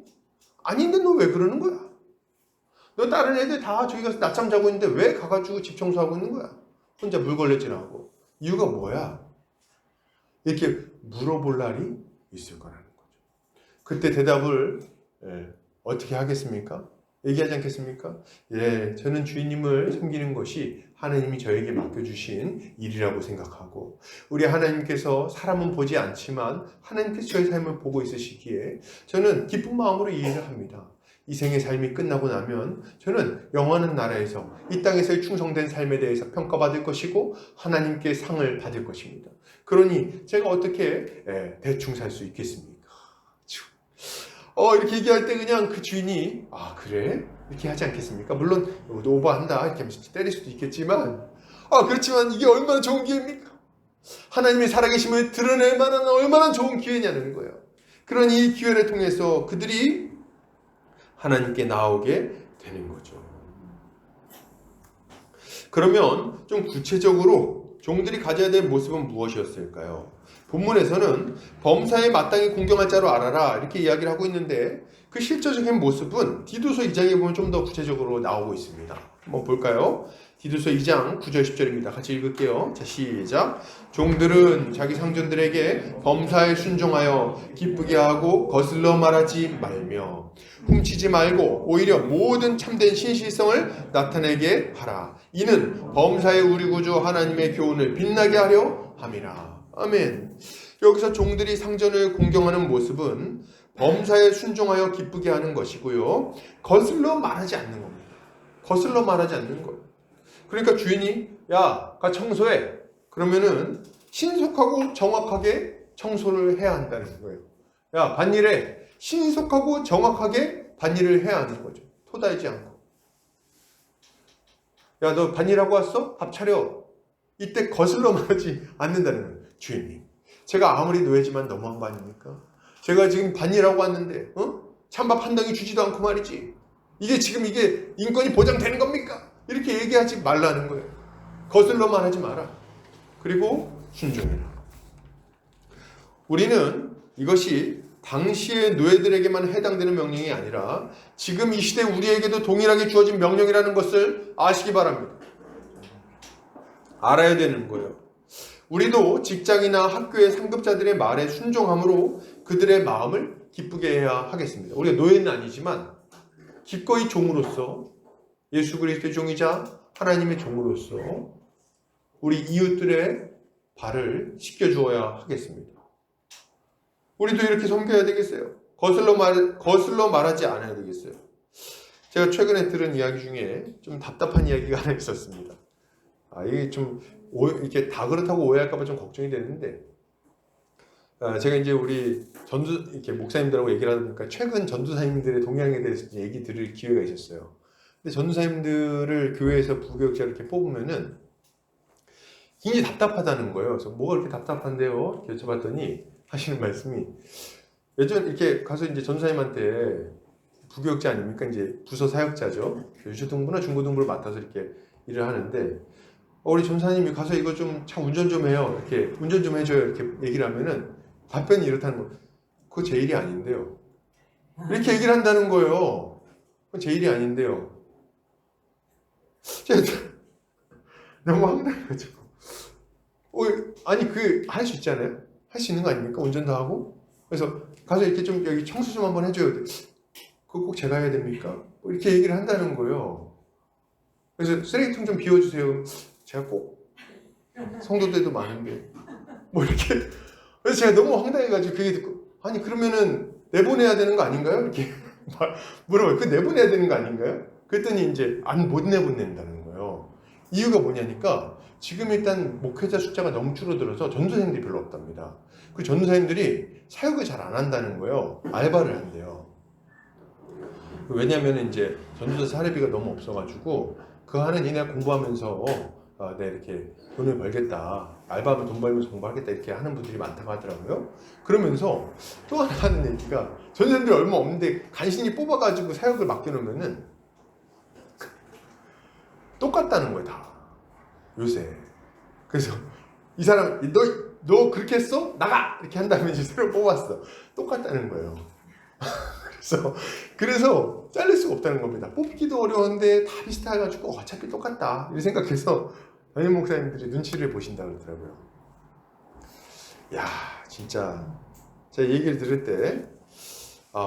아닌데 너 왜 그러는 거야? 너 다른 애들 다 저기 가서 낮잠 자고 있는데 왜 가가지고 집 청소하고 있는 거야? 혼자 물걸레질하고. 이유가 뭐야? 이렇게 물어볼 날이 있을 거라는 거죠. 그때 대답을 어떻게 하겠습니까? 얘기하지 않겠습니까? 예, 저는 주인님을 섬기는 것이 하나님이 저에게 맡겨주신 일이라고 생각하고 우리 하나님께서 사람은 보지 않지만 하나님께서 저의 삶을 보고 있으시기에 저는 기쁜 마음으로 이 일을 합니다. 이 생의 삶이 끝나고 나면 저는 영원한 나라에서 이 땅에서의 충성된 삶에 대해서 평가받을 것이고 하나님께 상을 받을 것입니다. 그러니 제가 어떻게 대충 살 수 있겠습니까? 이렇게 얘기할 때 그냥 그 주인이 아 그래? 이렇게 하지 않겠습니까? 물론 오버한다 이렇게 하면서 때릴 수도 있겠지만 그렇지만 이게 얼마나 좋은 기회입니까? 하나님의 살아계심을 드러낼 만한 얼마나 좋은 기회냐는 거예요. 그러니 이 기회를 통해서 그들이 하나님께 나오게 되는 거죠. 그러면 좀 구체적으로 종들이 가져야 될 모습은 무엇이었을까요? 본문에서는 범사에 마땅히 공경할 자로 알아라 이렇게 이야기를 하고 있는데 그 실제적인 모습은 디도서 2장에 보면 좀 더 구체적으로 나오고 있습니다. 한번 볼까요? 디도서 2장 9절 10절입니다. 같이 읽을게요. 자, 시작. 종들은 자기 상전들에게 범사에 순종하여 기쁘게 하고 거슬러 말하지 말며 훔치지 말고 오히려 모든 참된 신실성을 나타내게 하라. 이는 범사의 우리 구주 하나님의 교훈을 빛나게 하려 함이라. 아멘. 여기서 종들이 상전을 공경하는 모습은 범사에 순종하여 기쁘게 하는 것이고요. 거슬러 말하지 않는 겁니다. 거슬러 말하지 않는 거예요. 그러니까 주인이 야, 가 청소해. 그러면은 신속하고 정확하게 청소를 해야 한다는 거예요. 야, 밭일해. 신속하고 정확하게 밭일을 해야 하는 거죠. 토달지 않고. 야, 너 밭일하고 왔어? 밥 차려. 이때 거슬러 말하지 않는다는 거예요. 주인님, 제가 아무리 노예지만 너무한 거 아닙니까? 제가 지금 밭일하고 왔는데 찬밥 한 덩이 주지도 않고 말이지. 이게 인권이 보장되는 겁니까? 이렇게 얘기하지 말라는 거예요. 거슬러 말하지 마라. 그리고 순종해라. 우리는 이것이 당시의 노예들에게만 해당되는 명령이 아니라 지금 이 시대 우리에게도 동일하게 주어진 명령이라는 것을 아시기 바랍니다. 알아야 되는 거예요. 우리도 직장이나 학교의 상급자들의 말에 순종함으로 그들의 마음을 기쁘게 해야 하겠습니다. 우리가 노예는 아니지만 기꺼이 종으로서 예수 그리스도의 종이자 하나님의 종으로서 우리 이웃들의 발을 씻겨주어야 하겠습니다. 우리도 이렇게 섬겨야 되겠어요. 거슬러 말하지 않아야 되겠어요. 제가 최근에 들은 이야기 중에 좀 답답한 이야기가 하나 있었습니다. 이게 좀 이렇게 다 그렇다고 오해할까봐 좀 걱정이 되는데, 제가 이제 우리 이렇게 목사님들하고 얘기를 하다 보니까 최근 전도사님들의 동향에 대해서 얘기 들을 기회가 있었어요. 근데 전도사님들을 교회에서 부교육자를 이렇게 뽑으면은 굉장히 답답하다는 거예요. 그래서 뭐가 그렇게 답답한데요? 이렇게 여쭤봤더니 하시는 말씀이 예전 이렇게 가서 이제 전도사님한테 부교육자 아닙니까? 이제 부서 사역자죠. 유초등부나 중고등부를 맡아서 이렇게 일을 하는데 우리 전사님이 가서 이거 좀 차 운전 좀 해요. 이렇게 운전 좀 해줘요. 이렇게 얘기를 하면은 답변이 이렇다는 거. 그거 제 일이 아닌데요. 이렇게 얘기를 한다는 거예요. 그건 제 일이 아닌데요. 너무 황당해가지고. 아니 할 수 있잖아요. 할 수 있는 거 아닙니까? 운전도 하고. 그래서 가서 이렇게 좀 여기 청소 좀 한번 해줘요. 그거 꼭 제가 해야 됩니까? 뭐 이렇게 얘기를 한다는 거예요. 그래서 쓰레기통 좀 비워주세요. 제가 꼭 성도들도 많은데 뭐 이렇게. 그래서 제가 너무 황당해가지고 그 얘기 듣고 아니 그러면은 내보내야 되는 거 아닌가요? 이렇게 물어봐요. 그 내보내야 되는 거 아닌가요? 그랬더니 이제 못 내보낸다는 거예요. 이유가 뭐냐니까 지금 일단 목회자 숫자가 너무 줄어들어서 전도사님들이 별로 없답니다. 그 전도사님들이 사역을 잘 안 한다는 거예요. 알바를 한대요. 왜냐하면 이제 전도사 사례비가 너무 없어가지고 그 하는 일에 공부하면서 네, 이렇게 돈을 벌겠다. 알바하면 돈 벌면서 공부하겠다. 이렇게 하는 분들이 많다고 하더라고요. 그러면서 또 하나 하는 얘기가 전도사님들이 얼마 없는데 간신히 뽑아가지고 사역을 맡겨놓으면은 똑같다는 거예요, 다. 요새. 그래서 이 사람, 너 그렇게 했어? 나가! 이렇게 한 다음에 이제 새로 뽑았어. 똑같다는 거예요. 그래서 잘릴 수가 없다는 겁니다. 뽑기도 어려운데 다 비슷해가지고 어차피 똑같다. 이렇게 생각해서 담임 목사님들이 눈치를 보신다 그러더라고요. 야, 진짜 제가 얘기를 들을 때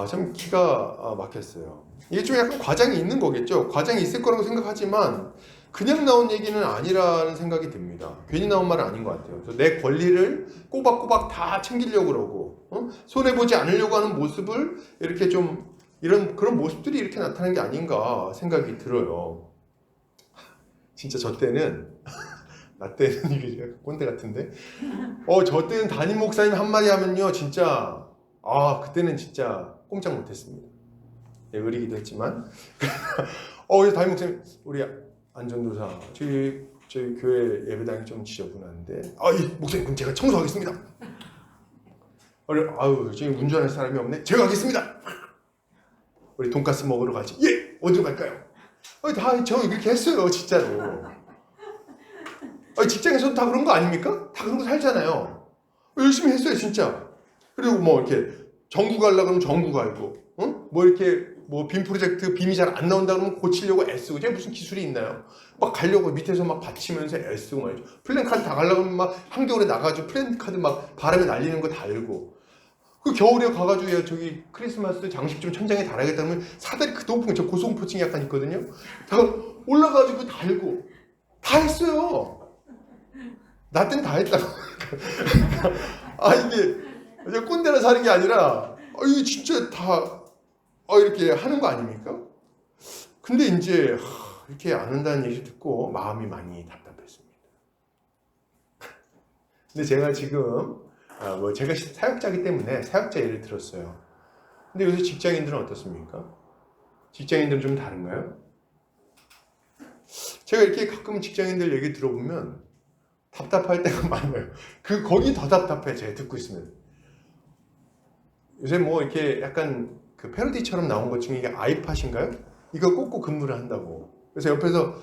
참 기가 막혔어요. 이게 좀 약간 과장이 있는 거겠죠. 과장이 있을 거라고 생각하지만 그냥 나온 얘기는 아니라는 생각이 듭니다. 괜히 나온 말은 아닌 것 같아요. 그래서 내 권리를 꼬박꼬박 다 챙기려고 그러고 손해보지 않으려고 하는 모습을 이렇게 좀 그런 모습들이 이렇게 나타나는 게 아닌가 생각이 들어요. 진짜 저 때는 나 때는 이게 꼰대 같은데 저 때는 담임 목사님 한마디 하면요 진짜 그때는 진짜 꼼짝 못했습니다. 예, 의리기도 했지만 담임 목사님 우리 안전도사 저희 교회 예배당이 좀 지저분한데 이 목사님 그럼 제가 청소하겠습니다. 지금 운전할 사람이 없네. 제가 하겠습니다. 우리 돈가스 먹으러 가지. 예! 어디로 갈까요? 저 이렇게 했어요 진짜로. 직장에서도 다 그런 거 아닙니까? 다 그런 거 살잖아요. 열심히 했어요 진짜. 그리고 뭐 이렇게 전구 가려고 그러면 전구 갈고 뭐 이렇게 빔 프로젝트 빔이 잘 안 나온다 그러면 고치려고 애쓰고 제가 무슨 기술이 있나요? 막 가려고 밑에서 막 받치면서 애쓰고 말이죠. 플랜카드 다 가려고 하면 막 한겨울에 나가지고 플랜카드 막 바람에 날리는 거 달고 그 겨울에 가가지고 저기 크리스마스 장식 좀 천장에 달아야겠다 그러면 사다리 그 높은 저 고소공포증이 약간 있거든요. 다 올라가지고 달고 다 했어요. 나 때는 다 했다고. 이게 꼰대나 사는 게 아니라 이게 진짜 다 이렇게 하는 거 아닙니까? 근데 이제 이렇게 안 한다는 얘기 듣고 마음이 많이 답답했습니다. 근데 제가 지금 제가 사역자이기 때문에 사역자 예를 들었어요. 근데 요새 직장인들은 어떻습니까? 직장인들은 좀 다른가요? 제가 이렇게 가끔 직장인들 얘기 들어보면 답답할 때가 많아요. 거기 더 답답해 제가 듣고 있으면. 요새 뭐 이렇게 약간 그 패러디처럼 나온 것 중에 이게 아이팟인가요? 이거 꽂고 근무를 한다고. 그래서 옆에서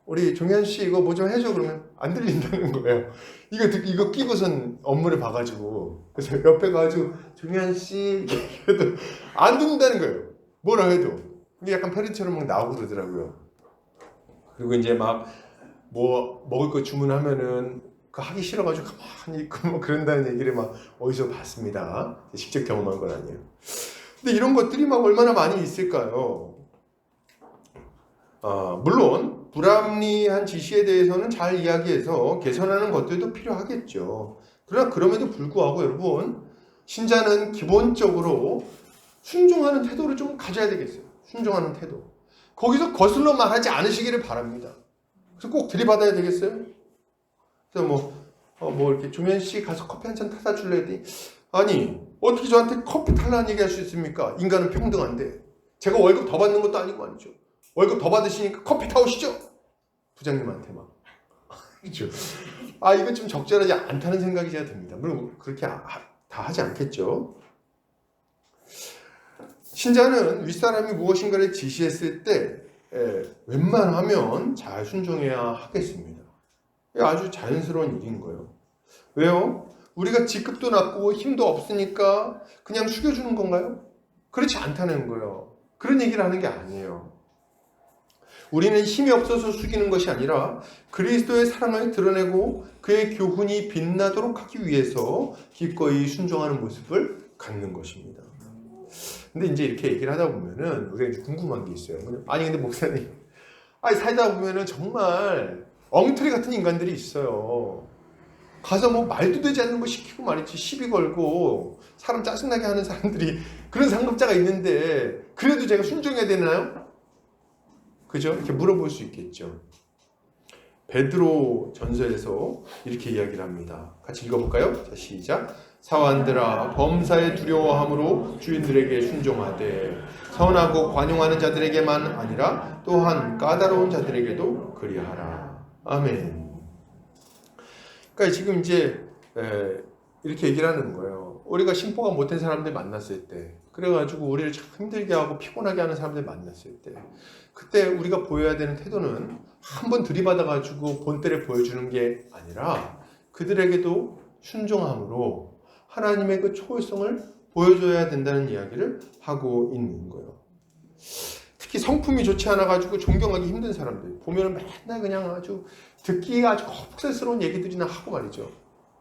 우리 종현 씨 이거 뭐 좀 해줘 그러면 안 들린다는 거예요. 이거 끼고선 업무를 봐가지고 그래서 옆에 가가지고 종현 씨 해도 안 듣는다는 거예요. 뭐라 해도 이게 약간 패러디처럼 막 나오고 그러더라고요. 그리고 이제 막 뭐 먹을 거 주문하면은 하기 싫어가지고 가만히 있고 뭐 그런다는 얘기를 막 어디서 봤습니다. 직접 경험한 건 아니에요. 근데 이런 것들이 막 얼마나 많이 있을까요? 물론 불합리한 지시에 대해서는 잘 이야기해서 개선하는 것들도 필요하겠죠. 그러나 그럼에도 불구하고 여러분 신자는 기본적으로 순종하는 태도를 좀 가져야 되겠어요. 순종하는 태도. 거기서 거슬러 말하지 않으시기를 바랍니다. 그래서 꼭 들이받아야 되겠어요? 그래서 이렇게 종현 씨 가서 커피 한 잔 타다 줄래 했더니 아니 어떻게 저한테 커피 달라는 얘기 할 수 있습니까? 인간은 평등한데 제가 월급 더 받는 것도 아니고 말이죠. 월급 더 받으시니까 커피 타오시죠? 부장님한테 막 그렇죠. 이거 좀 적절하지 않다는 생각이 제가 듭니다. 물론 그렇게 다 하지 않겠죠. 신자는 윗사람이 무엇인가를 지시했을 때 웬만하면 잘 순종해야 하겠습니다. 이게 아주 자연스러운 일인 거예요. 왜요? 우리가 직급도 낮고 힘도 없으니까 그냥 숙여주는 건가요? 그렇지 않다는 거예요. 그런 얘기를 하는 게 아니에요. 우리는 힘이 없어서 숙이는 것이 아니라 그리스도의 사랑을 드러내고 그의 교훈이 빛나도록 하기 위해서 기꺼이 순종하는 모습을 갖는 것입니다. 근데 이제 이렇게 얘기를 하다 보면은 우리가 이제 궁금한 게 있어요. 아니 근데 목사님, 살다 보면은 정말 엉터리 같은 인간들이 있어요. 가서 뭐 말도 되지 않는 거 시키고 말이지, 시비 걸고 사람 짜증나게 하는 사람들이, 그런 상급자가 있는데 그래도 제가 순종해야 되나요? 그죠? 이렇게 물어볼 수 있겠죠. 베드로 전서에서 이렇게 이야기를 합니다. 같이 읽어볼까요? 자, 시작. 사환들아, 범사에 두려워함으로 주인들에게 순종하되 선하고 관용하는 자들에게만 아니라 또한 까다로운 자들에게도 그리하라. 아멘. 그러니까 지금 이제 이렇게 얘기를 하는 거예요. 우리가 신보가 못된 사람들 만났을 때, 그래가지고 우리를 참 힘들게 하고 피곤하게 하는 사람들 만났을 때, 그때 우리가 보여야 되는 태도는 한번 들이받아가지고 본때를 보여주는 게 아니라 그들에게도 순종함으로 하나님의 그 초월성을 보여줘야 된다는 이야기를 하고 있는 거예요. 특히 성품이 좋지 않아가지고 존경하기 힘든 사람들 보면은 맨날 그냥 아주 듣기가 아주 거북스러운 얘기들이나 하고 말이죠.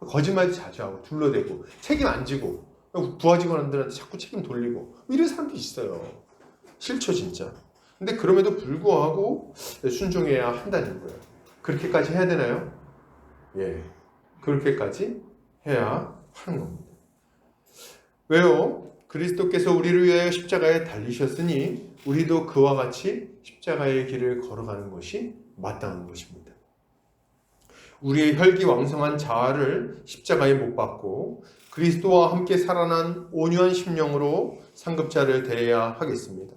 거짓말도 자주 하고 둘러대고 책임 안 지고 부하 직원들한테 자꾸 책임 돌리고 이런 사람도 있어요. 싫죠 진짜. 근데 그럼에도 불구하고 순종해야 한다는 거예요. 그렇게까지 해야 되나요? 예, 그렇게까지 해야 하는 겁니다. 왜요? 그리스도께서 우리를 위하여 십자가에 달리셨으니 우리도 그와 같이 십자가의 길을 걸어가는 것이 마땅한 것입니다. 우리의 혈기왕성한 자아를 십자가에 못 박고 그리스도와 함께 살아난 온유한 심령으로 상급자를 대해야 하겠습니다.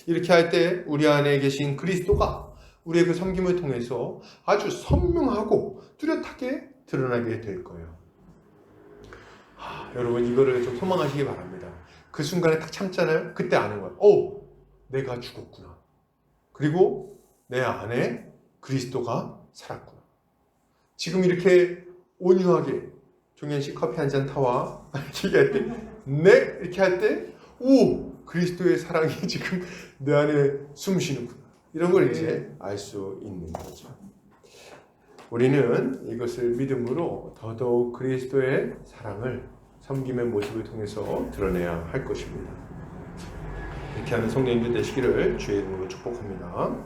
이렇게 할 때 우리 안에 계신 그리스도가 우리의 그 섬김을 통해서 아주 선명하고 뚜렷하게 드러나게 될 거예요. 여러분 이거를 좀 소망하시기 바랍니다. 그 순간에 딱 참잖아요. 그때 아는 거예요. 내가 죽었구나. 그리고 내 안에 그리스도가 살았구나. 지금 이렇게 온유하게 종현씨 커피 한 잔 타와 이렇게 할 때, 네 이렇게 할 때, 그리스도의 사랑이 지금 내 안에 숨쉬는구나. 이런 걸 이제 알 수 있는 거죠. 우리는 이것을 믿음으로 더더욱 그리스도의 사랑을 섬김의 모습을 통해서 드러내야 할 것입니다. 이렇게 하는 성령님들 되시기를 주의 이름으로 축복합니다.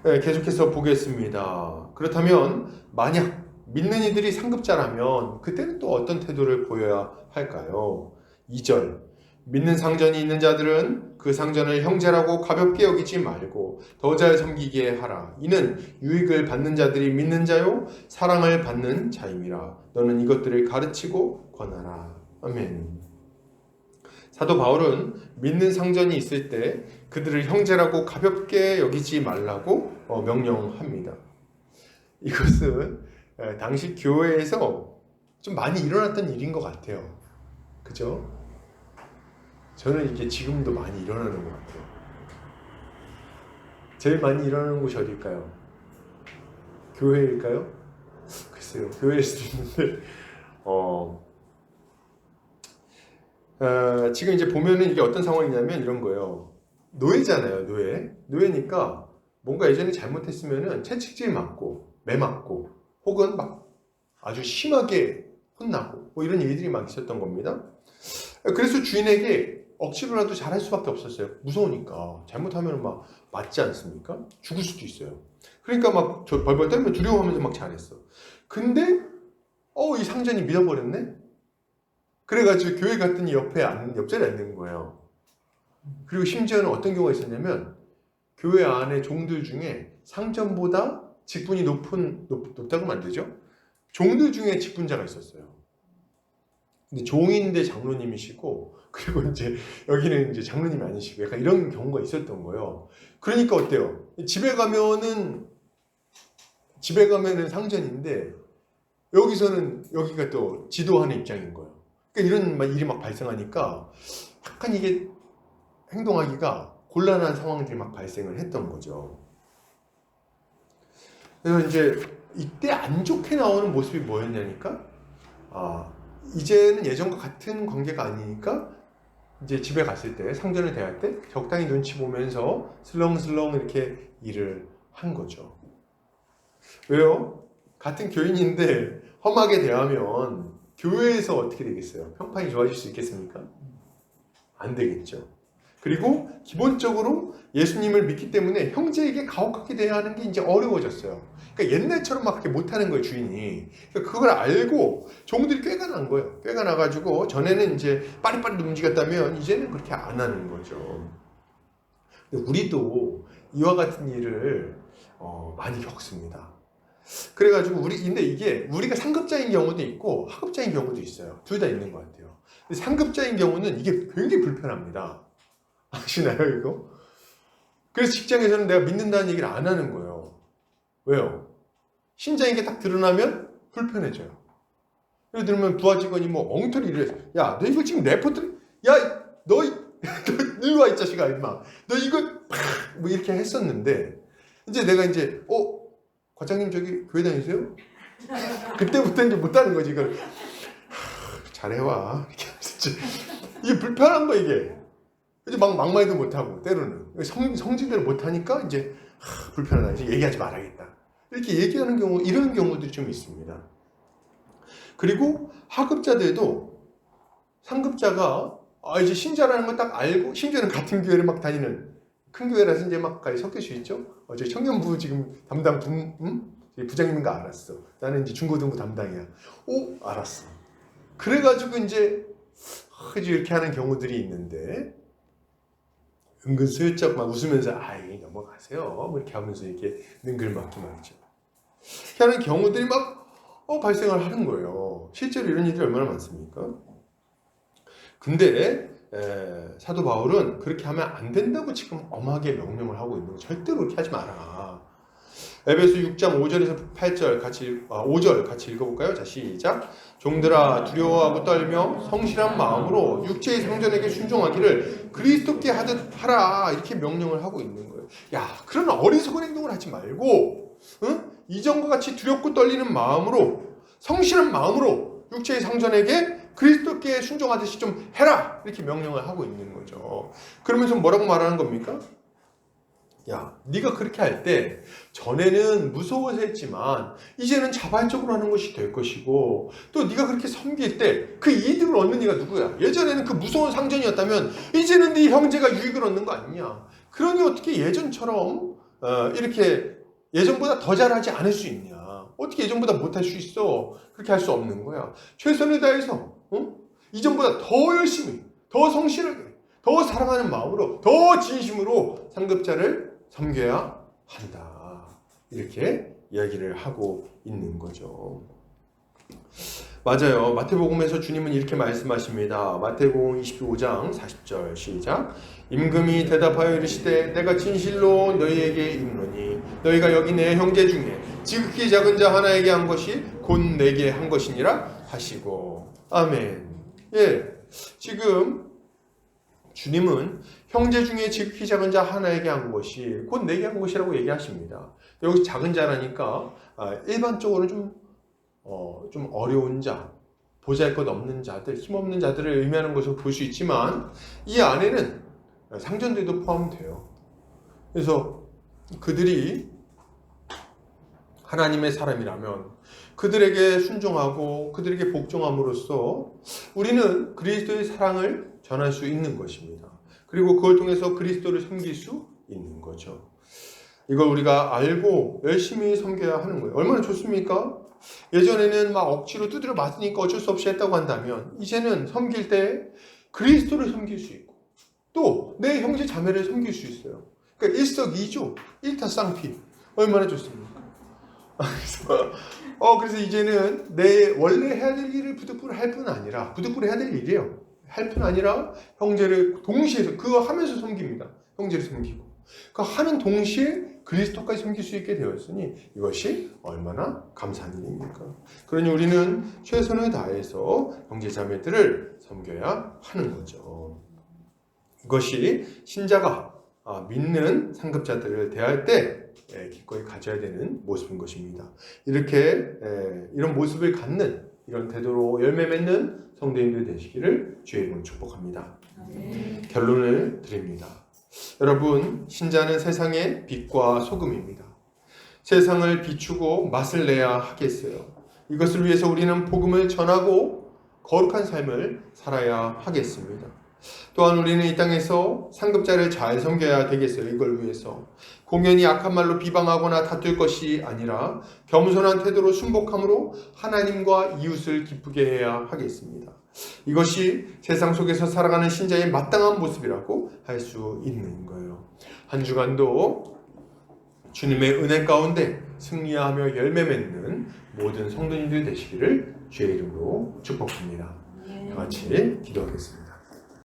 계속해서 보겠습니다. 그렇다면 만약 믿는 이들이 상급자라면 그때는 또 어떤 태도를 보여야 할까요? 2절 믿는 상전이 있는 자들은 그 상전을 형제라고 가볍게 여기지 말고 더 잘 섬기게 하라. 이는 유익을 받는 자들이 믿는 자요 사랑을 받는 자임이라. 너는 이것들을 가르치고 권하라. 아멘. 사도 바울은 믿는 상전이 있을 때 그들을 형제라고 가볍게 여기지 말라고 명령합니다. 이것은 당시 교회에서 좀 많이 일어났던 일인 것 같아요. 그죠? 저는 이게 지금도 많이 일어나는 것 같아요. 제일 많이 일어나는 곳이 어딜까요? 교회일까요? 글쎄요, 교회일 수도 있는데, 지금 이제 보면은 이게 어떤 상황이냐면 이런 거예요. 노예잖아요, 노예. 노예니까 뭔가 예전에 잘못했으면은 채찍질 맞고, 매 맞고, 혹은 막 아주 심하게 혼나고, 뭐 이런 일들이 막 있었던 겁니다. 그래서 주인에게 억지로라도 잘할 수밖에 없었어요. 무서우니까. 잘못하면 막 맞지 않습니까? 죽을 수도 있어요. 그러니까 막 벌벌 떨면 두려워하면서 막 잘했어. 근데 이 상전이 믿어버렸네? 그래가지고 교회 갔더니 옆자리에 앉는 거예요. 그리고 심지어는 어떤 경우가 있었냐면 교회 안에 종들 중에 상전보다 직분이 높다고 하면 안 되죠? 종들 중에 직분자가 있었어요. 근데 종인데 장로님이시고, 그리고 이제 여기는 이제 장로님이 아니시고, 약간 이런 경우가 있었던 거예요. 그러니까 어때요? 집에 가면은 상전인데, 여기가 또 지도하는 입장인 거예요. 그러니까 이런 일이 막 발생하니까, 약간 이게 행동하기가 곤란한 상황들이 막 발생을 했던 거죠. 그래서 이제 이때 안 좋게 나오는 모습이 뭐였냐니까, 이제는 예전과 같은 관계가 아니니까 이제 집에 갔을 때, 상전을 대할 때 적당히 눈치 보면서 슬렁슬렁 이렇게 일을 한 거죠. 왜요? 같은 교인인데 험하게 대하면 교회에서 어떻게 되겠어요? 평판이 좋아질 수 있겠습니까? 안 되겠죠. 그리고 기본적으로 예수님을 믿기 때문에 형제에게 가혹하게 대하는 게 이제 어려워졌어요. 그러니까 옛날처럼 막 그렇게 못하는 거예요, 주인이. 그러니까 그걸 알고 종들이 꾀가 난 거예요. 꾀가 나가지고 전에는 이제 빠릿빠릿 움직였다면 이제는 그렇게 안 하는 거죠. 근데 우리도 이와 같은 일을 많이 겪습니다. 그래가지고 근데 이게 우리가 상급자인 경우도 있고 하급자인 경우도 있어요. 둘 다 있는 것 같아요. 근데 상급자인 경우는 이게 굉장히 불편합니다. 아시나요, 이거? 그래서 직장에서는 내가 믿는다는 얘기를 안 하는 거예요. 왜요? 신자인 게 딱 드러나면 불편해져요. 예를 들면 부하 직원이 뭐 엉터리를 해서, 야, 너 이거 지금 레포트, 야, 너 이리 와, 이 자식아, 임마. 너 이거 뭐 이렇게 했었는데, 이제 내가 이제, 과장님 저기 교회 다니세요? 그때부터 이제 못하는 거지, 이걸. 잘해와. 이렇게 하면서 이게 불편한 거, 이게. 이제 막말도 못하고, 때로는. 성질대로 못하니까 이제, 불편하다. 이제 얘기하지 말아야겠다. 이렇게 얘기하는 경우, 이런 경우들이 좀 있습니다. 그리고 하급자들도 상급자가 이제 신자라는 걸 딱 알고, 심지어는 같은 교회를 막 다니는 큰 교회라서 이제 막까지 섞일 수 있죠. 저 청년부 지금 담당 부장님인가 알았어. 나는 이제 중고등부 담당이야. 알았어. 그래가지고 이제 이렇게 하는 경우들이 있는데 은근슬쩍 막 웃으면서 넘어가세요. 뭐 이렇게 하면서 이렇게 능글맞기 말이죠. 이렇게 하는 경우들이 막 발생을 하는 거예요. 실제로 이런 일이 얼마나 많습니까? 근데 사도 바울은 그렇게 하면 안 된다고 지금 엄하게 명령을 하고 있는 거예요. 절대로 그렇게 하지 마라. 에베소 6장 5절에서 8절 5절 같이 읽어볼까요? 자, 시작. 종들아 두려워하고 떨며 성실한 마음으로 육체의 상전에게 순종하기를 그리스도께 하듯 하라. 이렇게 명령을 하고 있는 거예요. 야, 그런 어리석은 행동을 하지 말고 이전과 같이 두렵고 떨리는 마음으로 성실한 마음으로 육체의 상전에게 그리스도께 순종하듯이 좀 해라. 이렇게 명령을 하고 있는 거죠. 그러면서 뭐라고 말하는 겁니까? 야, 네가 그렇게 할 때 전에는 무서워서 했지만 이제는 자발적으로 하는 것이 될 것이고 또 네가 그렇게 섬길 때 그 이득을 얻는 네가 누구야? 예전에는 그 무서운 상전이었다면 이제는 네 형제가 유익을 얻는 거 아니냐? 그러니 어떻게 예전처럼 이렇게 예전보다 더 잘하지 않을 수 있냐? 어떻게 예전보다 못할 수 있어? 그렇게 할 수 없는 거야. 최선을 다해서 이전보다 더 열심히, 더 성실하게, 더 사랑하는 마음으로, 더 진심으로 상급자를 섬겨야 한다. 이렇게 이야기를 하고 있는 거죠. 맞아요. 마태복음에서 주님은 이렇게 말씀하십니다. 마태복음 25장 40절 시작. 임금이 대답하여 이르시되 내가 진실로 너희에게 이르노니 너희가 여기 내 형제 중에 지극히 작은 자 하나에게 한 것이 곧 내게 한 것이니라 하시고. 아멘. 예, 지금 주님은 형제 중에 지극히 작은 자 하나에게 한 것이 곧 내게 한 것이라고 얘기하십니다. 여기서 작은 자라니까 일반적으로 좀 어려운 자, 보잘것없는 자들, 힘없는 자들을 의미하는 것으로 볼 수 있지만 이 안에는 상전들도 포함돼요. 그래서 그들이 하나님의 사람이라면 그들에게 순종하고 그들에게 복종함으로써 우리는 그리스도의 사랑을 전할 수 있는 것입니다. 그리고 그걸 통해서 그리스도를 섬길 수 있는 거죠. 이걸 우리가 알고 열심히 섬겨야 하는 거예요. 얼마나 좋습니까? 예전에는 막 억지로 두드려 맞으니까 어쩔 수 없이 했다고 한다면 이제는 섬길 때 그리스도를 섬길 수 있고 또 내 형제 자매를 섬길 수 있어요. 그러니까 일석이조, 일타쌍피. 얼마나 좋습니까? 그래서 이제는 내 원래 해야 될 일을 부득불 할 뿐 아니라 부득불 해야 될 일이에요. 할 뿐 아니라 형제를 동시에 그거 하면서 섬깁니다. 형제를 섬기고 그 하는 동시에 그리스도까지 섬길 수 있게 되었으니 이것이 얼마나 감사한 일입니까? 그러니 우리는 최선을 다해서 형제 자매들을 섬겨야 하는 거죠. 이것이 신자가 믿는 상급자들을 대할 때 기꺼이 가져야 되는 모습인 것입니다. 이렇게 이런 모습을 갖는 이런 태도로 열매 맺는 성도님들 되시기를 주의 이름으로 축복합니다. 결론을 드립니다. 여러분, 신자는 세상의 빛과 소금입니다. 세상을 비추고 맛을 내야 하겠어요. 이것을 위해서 우리는 복음을 전하고 거룩한 삶을 살아야 하겠습니다. 또한 우리는 이 땅에서 상급자를 잘 섬겨야 되겠어요. 이걸 위해서 공연히 악한 말로 비방하거나 다툴 것이 아니라 겸손한 태도로 순복함으로 하나님과 이웃을 기쁘게 해야 하겠습니다. 이것이 세상 속에서 살아가는 신자의 마땅한 모습이라고 할 수 있는 거예요. 한 주간도 주님의 은혜 가운데 승리하며 열매 맺는 모든 성도님들 되시기를 주의 이름으로 축복합니다. 같이 기도하겠습니다.